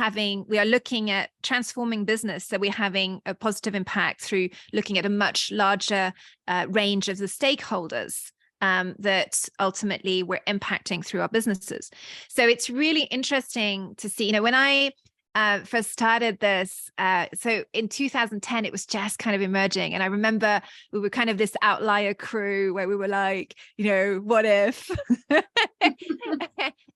looking at transforming business. So we're having a positive impact through looking at a much larger range of the stakeholders that ultimately we're impacting through our businesses. So it's really interesting to see, when I first started this, so in 2010, it was just kind of emerging. And I remember we were kind of this outlier crew where we were like, what if?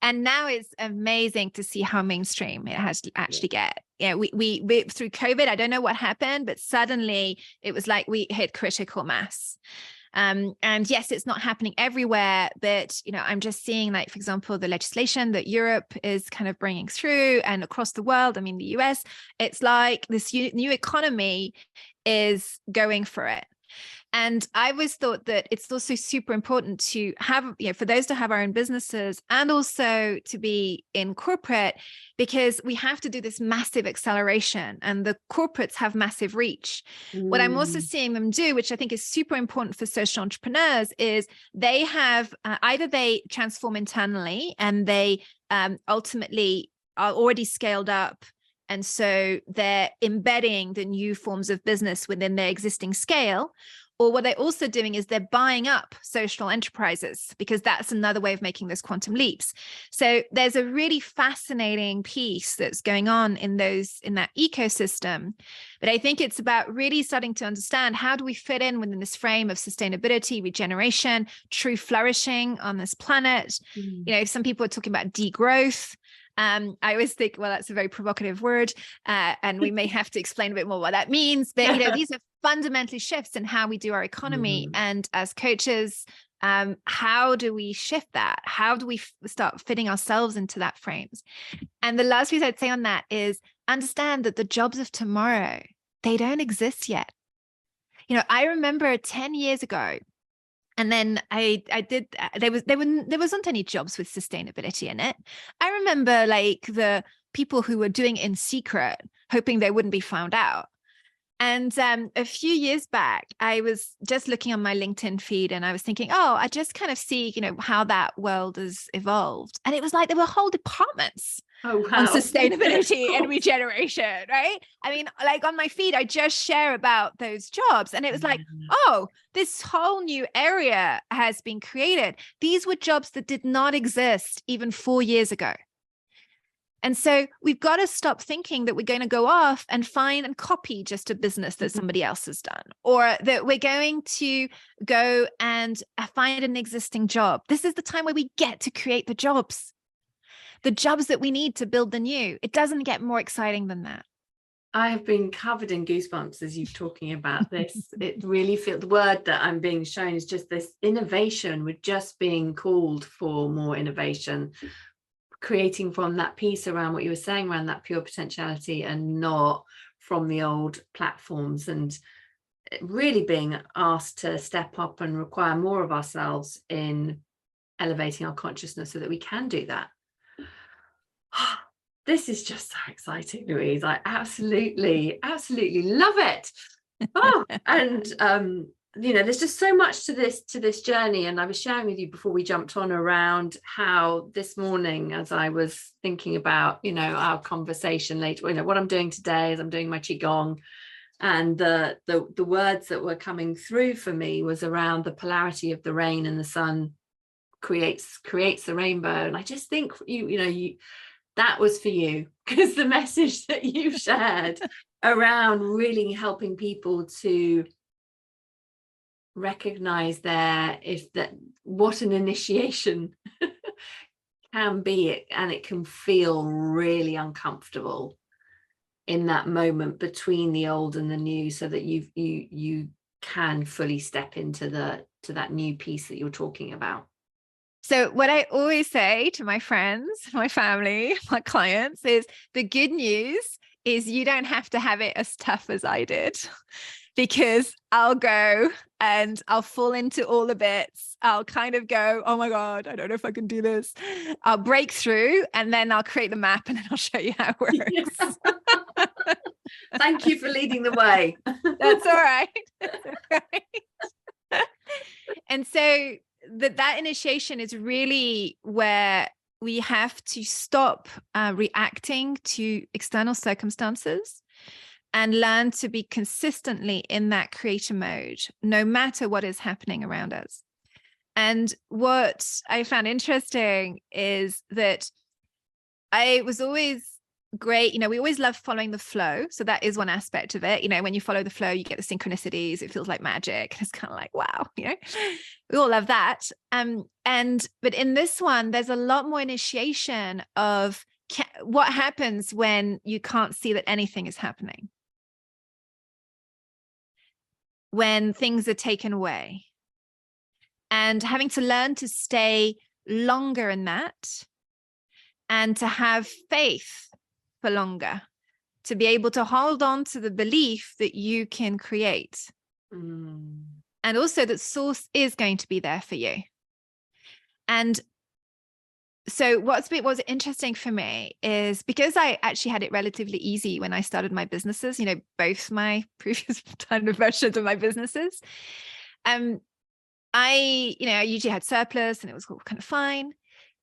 And now it's amazing to see how mainstream it has to actually get. We through COVID, I don't know what happened, but suddenly it was like we hit critical mass. And yes, it's not happening everywhere, but, I'm just seeing, like, for example, the legislation that Europe is kind of bringing through and across the world. I mean, the US, it's like this new economy is going for it. And I always thought that it's also super important to have, for those to have our own businesses and also to be in corporate, because we have to do this massive acceleration and the corporates have massive reach. What I'm also seeing them do, which I think is super important for social entrepreneurs, is they have either they transform internally and they ultimately are already scaled up. And so they're embedding the new forms of business within their existing scale. Or what they're also doing is they're buying up social enterprises, because that's another way of making those quantum leaps. So there's a really fascinating piece that's going on in that ecosystem. But I think it's about really starting to understand, how do we fit in within this frame of sustainability, regeneration, true flourishing on this planet? Some people are talking about degrowth. I always think, well, that's a very provocative word, and we may have to explain a bit more what that means. But these are fundamentally shifts in how we do our economy, and as coaches, how do we shift that? How do we start fitting ourselves into that frames? And the last piece I'd say on that is understand that the jobs of tomorrow, they don't exist yet. I remember 10 years ago. And then there wasn't any jobs with sustainability in it. I remember like the people who were doing it in secret, hoping they wouldn't be found out. And a few years back, I was just looking on my LinkedIn feed and I was thinking, I just kind of see, how that world has evolved. And it was like there were whole departments on sustainability and regeneration, right? I mean, like on my feed, I just share about those jobs. And it was like, this whole new area has been created. These were jobs that did not exist even 4 years ago. And so we've got to stop thinking that we're going to go off and find and copy just a business that somebody else has done, or that we're going to go and find an existing job. This is the time where we get to create the jobs that we need to build the new. It doesn't get more exciting than that.
I have been covered in goosebumps as you're talking about this. It really feels, the word that I'm being shown is just this innovation. We're just being called for more innovation, creating from that piece around what you were saying around that pure potentiality, and not from the old platforms, and really being asked to step up and require more of ourselves in elevating our consciousness so that we can do that. This is just so exciting, Louise. I absolutely love it. And there's just so much to this journey. And I was sharing with you before we jumped on around how this morning, as I was thinking about our conversation later, what I'm doing today is I'm doing my qigong, And the words that were coming through for me was around the polarity of the rain and the sun creates the rainbow. And I just think you that was for you, because the message that you shared around really helping people to recognize what an initiation can be, and it can feel really uncomfortable in that moment between the old and the new, so that you can fully step into that new piece that you're talking about.
So what I always say to my friends, my family, my clients is, the good news is you don't have to have it as tough as I did, because I'll go and I'll fall into all the bits. I'll kind of go, oh my God, I don't know if I can do this. I'll break through, and then I'll create the map, and then I'll show you how it works.
Yeah. Thank you for leading the way.
That's all right. That's all right. And so that initiation is really where we have to stop reacting to external circumstances and learn to be consistently in that creator mode, no matter what is happening around us. And what I found interesting is that I was always great. We always love following the flow. So that is one aspect of it. When you follow the flow, you get the synchronicities. It feels like magic. It's kind of like, wow, we all love that. But in this one, there's a lot more initiation of what happens when you can't see that anything is happening. When things are taken away, and having to learn to stay longer in that, and to have faith for longer, to be able to hold on to the belief that you can create. And also that source is going to be there for you. And so what's interesting for me is, because I actually had it relatively easy when I started my businesses, both my previous kind of versions of my businesses, I usually had surplus and it was all kind of fine.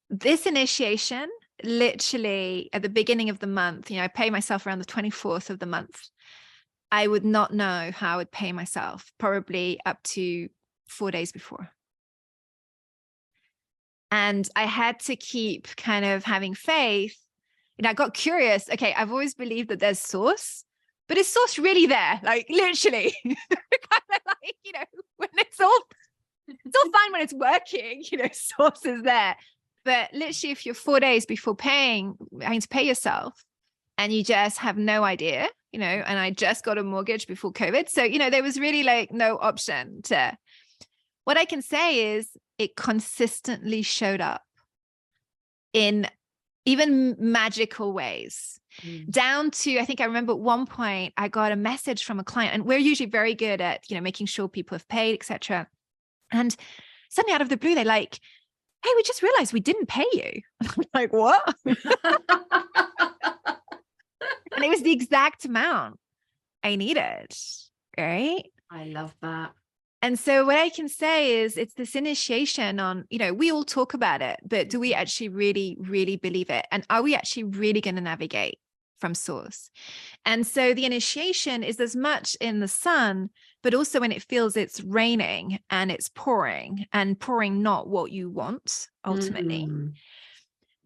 This initiation, literally at the beginning of the month, I pay myself around the 24th of the month. I would not know how I would pay myself, probably up to 4 days before. And I had to keep kind of having faith. I got curious. Okay, I've always believed that there's source, but is source really there? Like literally, kind of like, when it's all fine when it's working, source is there. But literally, if you're 4 days before having to pay yourself, and you just have no idea, and I just got a mortgage before COVID. So, there was really like no option to. What I can say is it consistently showed up in even magical ways, down to, I think I remember at one point I got a message from a client, and we're usually very good at, making sure people have paid, etc. And suddenly out of the blue, they're like, hey, we just realized we didn't pay you. I'm like, what? And it was the exact amount I needed, right?
I love that.
And so what I can say is it's this initiation on, we all talk about it, but do we actually really, really believe it? And are we actually really going to navigate from source? And so the initiation is as much in the sun, but also when it feels it's raining and it's pouring not what you want ultimately.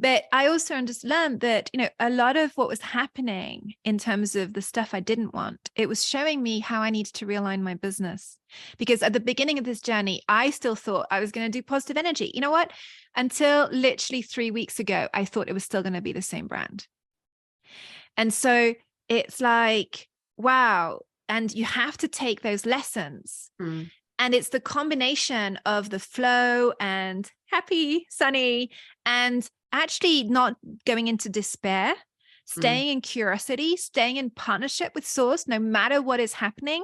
But I also learned that, a lot of what was happening in terms of the stuff I didn't want, it was showing me how I needed to realign my business. Because at the beginning of this journey, I still thought I was going to do positive energy. You know what? Until literally 3 weeks ago, I thought it was still going to be the same brand. And so it's like, wow. And you have to take those lessons. And it's the combination of the flow and happy, sunny, and actually not going into despair, staying in curiosity, staying in partnership with source, no matter what is happening,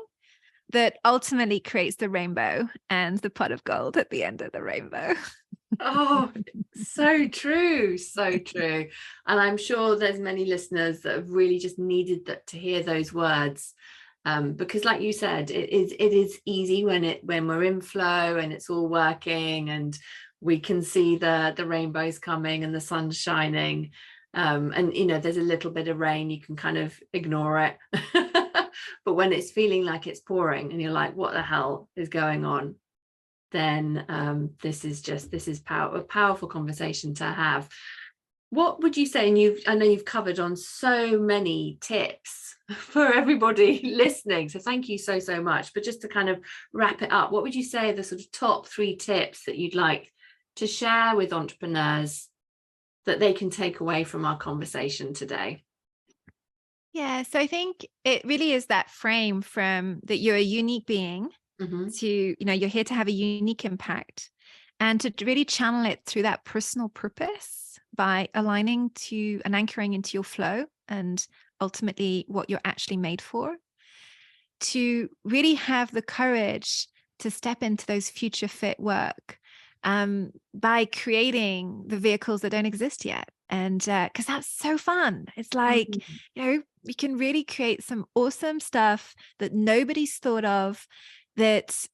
that ultimately creates the rainbow and the pot of gold at the end of the rainbow.
Oh, so true. So true. And I'm sure there's many listeners that have really just needed to hear those words. Because like you said, it is easy when we're in flow and it's all working and we can see the rainbows coming and the sun's shining. And there's a little bit of rain, you can kind of ignore it. But when it's feeling like it's pouring and you're like, what the hell is going on? Then this is a powerful conversation to have. What would you say, and I know you've covered on so many tips for everybody listening, so thank you so much, but just to kind of wrap it up, what would you say are the sort of top 3 tips that you'd like to share with entrepreneurs that they can take away from our conversation today?
Yeah, so I think it really is that frame from that you're a unique being to, you're here to have a unique impact, and to really channel it through that personal purpose by aligning to and anchoring into your flow and ultimately what you're actually made for, to really have the courage to step into those future fit work by creating the vehicles that don't exist yet. And because that's so fun. It's like, we can really create some awesome stuff that nobody's thought of, that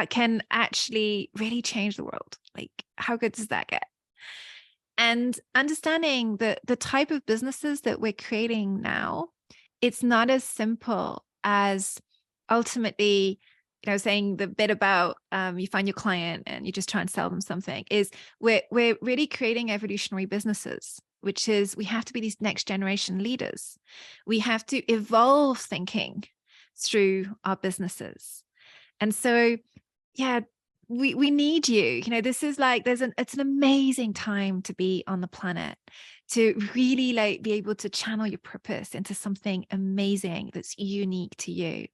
can actually really change the world. Like, how good does that get? And understanding that the type of businesses that we're creating now, it's not as simple as ultimately, saying the bit about you find your client and you just try and sell them something. Is we're really creating evolutionary businesses, which is we have to be these next generation leaders. We have to evolve thinking through our businesses. And so, yeah, we need you. This is like, it's an amazing time to be on the planet, to really like be able to channel your purpose into something amazing that's unique to you.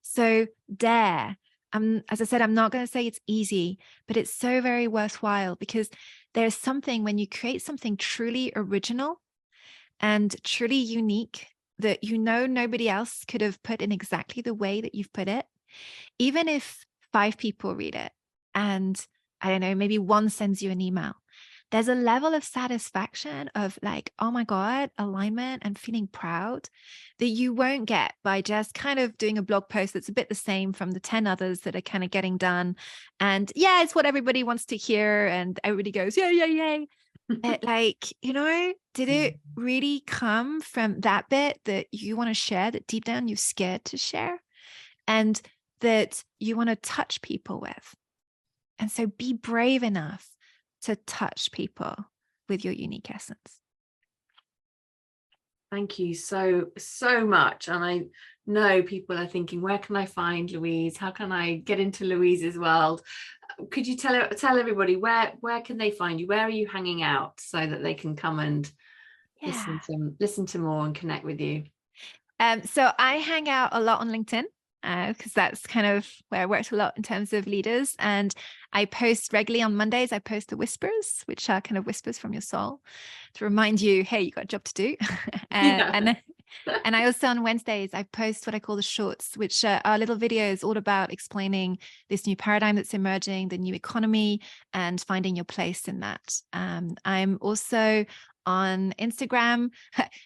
So dare. As I said, I'm not going to say it's easy, but it's so very worthwhile, because there's something when you create something truly original and truly unique that nobody else could have put in exactly the way that you've put it. Even if 5 people read it and I don't know, maybe 1 sends you an email, there's a level of satisfaction of like, oh my God, alignment and feeling proud that you won't get by just kind of doing a blog post that's a bit the same from the 10 others that are kind of getting done. And yeah, it's what everybody wants to hear. And everybody goes, yay. But like, did it really come from that bit that you want to share, that deep down you're scared to share, and that you want to touch people with? And so be brave enough to touch people with your unique essence.
Thank you so much. And I know people are thinking, where can I find Louise? How can I get into Louise's world? Could you tell everybody where can they find you? Where are you hanging out so that they can come and listen to more and connect with you?
So I hang out a lot on LinkedIn, because that's kind of where I worked a lot in terms of leaders. And I post regularly on Mondays. I post the whispers, which are kind of whispers from your soul to remind you, hey, you got a job to do. And I also on Wednesdays, I post what I call the shorts, which are little videos all about explaining this new paradigm that's emerging, the new economy, and finding your place in that. I'm also on Instagram,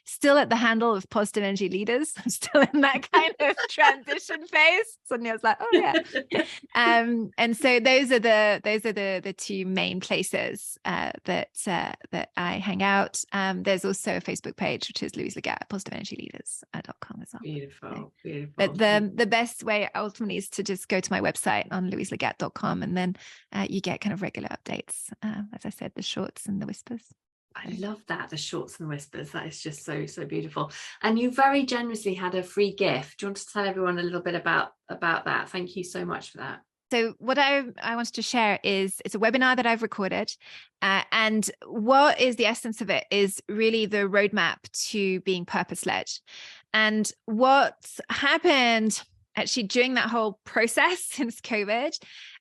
still at the handle of Positive Energy Leaders. I'm still in that kind of transition phase. Suddenly I was like, oh yeah. And so those are the 2 main places that I hang out. There's also a Facebook page, which is Louise Legat, positivenergyleaders.com as well.
Beautiful.
But the best way ultimately is to just go to my website on louiselegat.com, and then you get kind of regular updates. As I said, the shorts and the whispers.
I love that, the shorts and whispers. That is just so beautiful. And you very generously had a free gift. Do you want to tell everyone a little bit about that? Thank you so much for that.
So what I wanted to share is it's a webinar that I've recorded. And what is the essence of it is really the roadmap to being purpose-led. And what's happened actually during that whole process since COVID,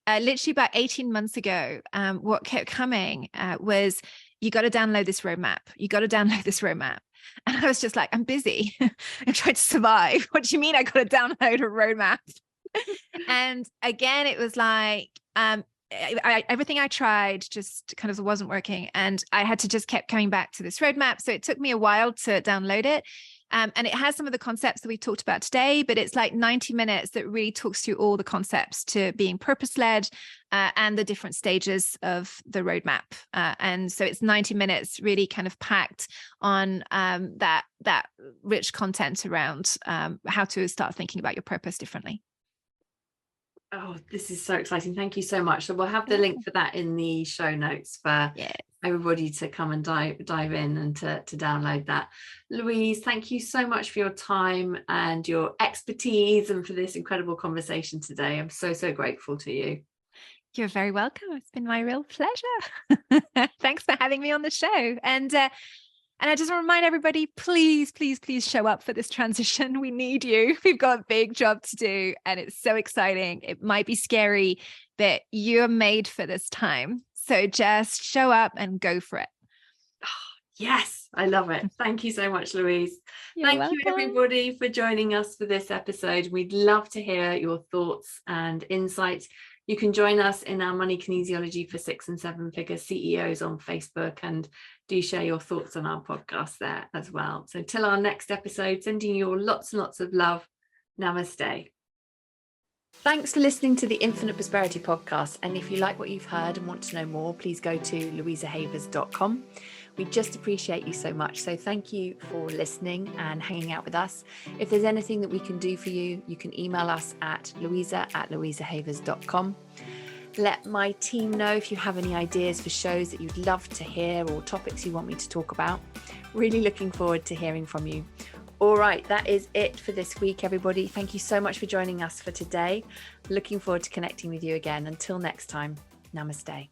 literally about 18 months ago, what kept coming was, you got to download this roadmap. You got to download this roadmap. And I was just like, I'm busy. I'm trying to survive. What do you mean I got to download a roadmap? And again, it was like, everything I tried just kind of wasn't working. And I had to just kept coming back to this roadmap. So it took me a while to download it. And it has some of the concepts that we talked about today, but it's like 90 minutes that really talks through all the concepts to being purpose-led and the different stages of the roadmap. And so it's 90 minutes really kind of packed on that rich content around how to start thinking about your purpose differently.
Oh, this is so exciting. Thank you so much. So we'll have the link for that in the show notes for everybody to come and dive in and to download that. Louise, thank you so much for your time and your expertise and for this incredible conversation today. I'm so grateful to you.
You're very welcome. It's been my real pleasure. Thanks for having me on the show. And I just want to remind everybody, please show up for this transition. We need you. We've got a big job to do and it's so exciting. It might be scary, but you're made for this time. So just show up and go for it.
Oh, yes, I love it. Thank you so much, Louise. Thank you, everybody, for joining us for this episode. We'd love to hear your thoughts and insights. You can join us in our Money Kinesiology for 6 and 7 Figure CEOs on Facebook, and do share your thoughts on our podcast there as well. So till our next episode, sending you all lots and lots of love. Namaste. Thanks for listening to the Infinite Prosperity Podcast. And if you like what you've heard and want to know more, please go to louisahavers.com. We just appreciate you so much. So thank you for listening and hanging out with us. If there's anything that we can do for you, you can email us at louisa@louisahavers.com. Let my team know if you have any ideas for shows that you'd love to hear or topics you want me to talk about. Really looking forward to hearing from you. All right, that is it for this week, everybody. Thank you so much for joining us for today. Looking forward to connecting with you again. Until next time, namaste.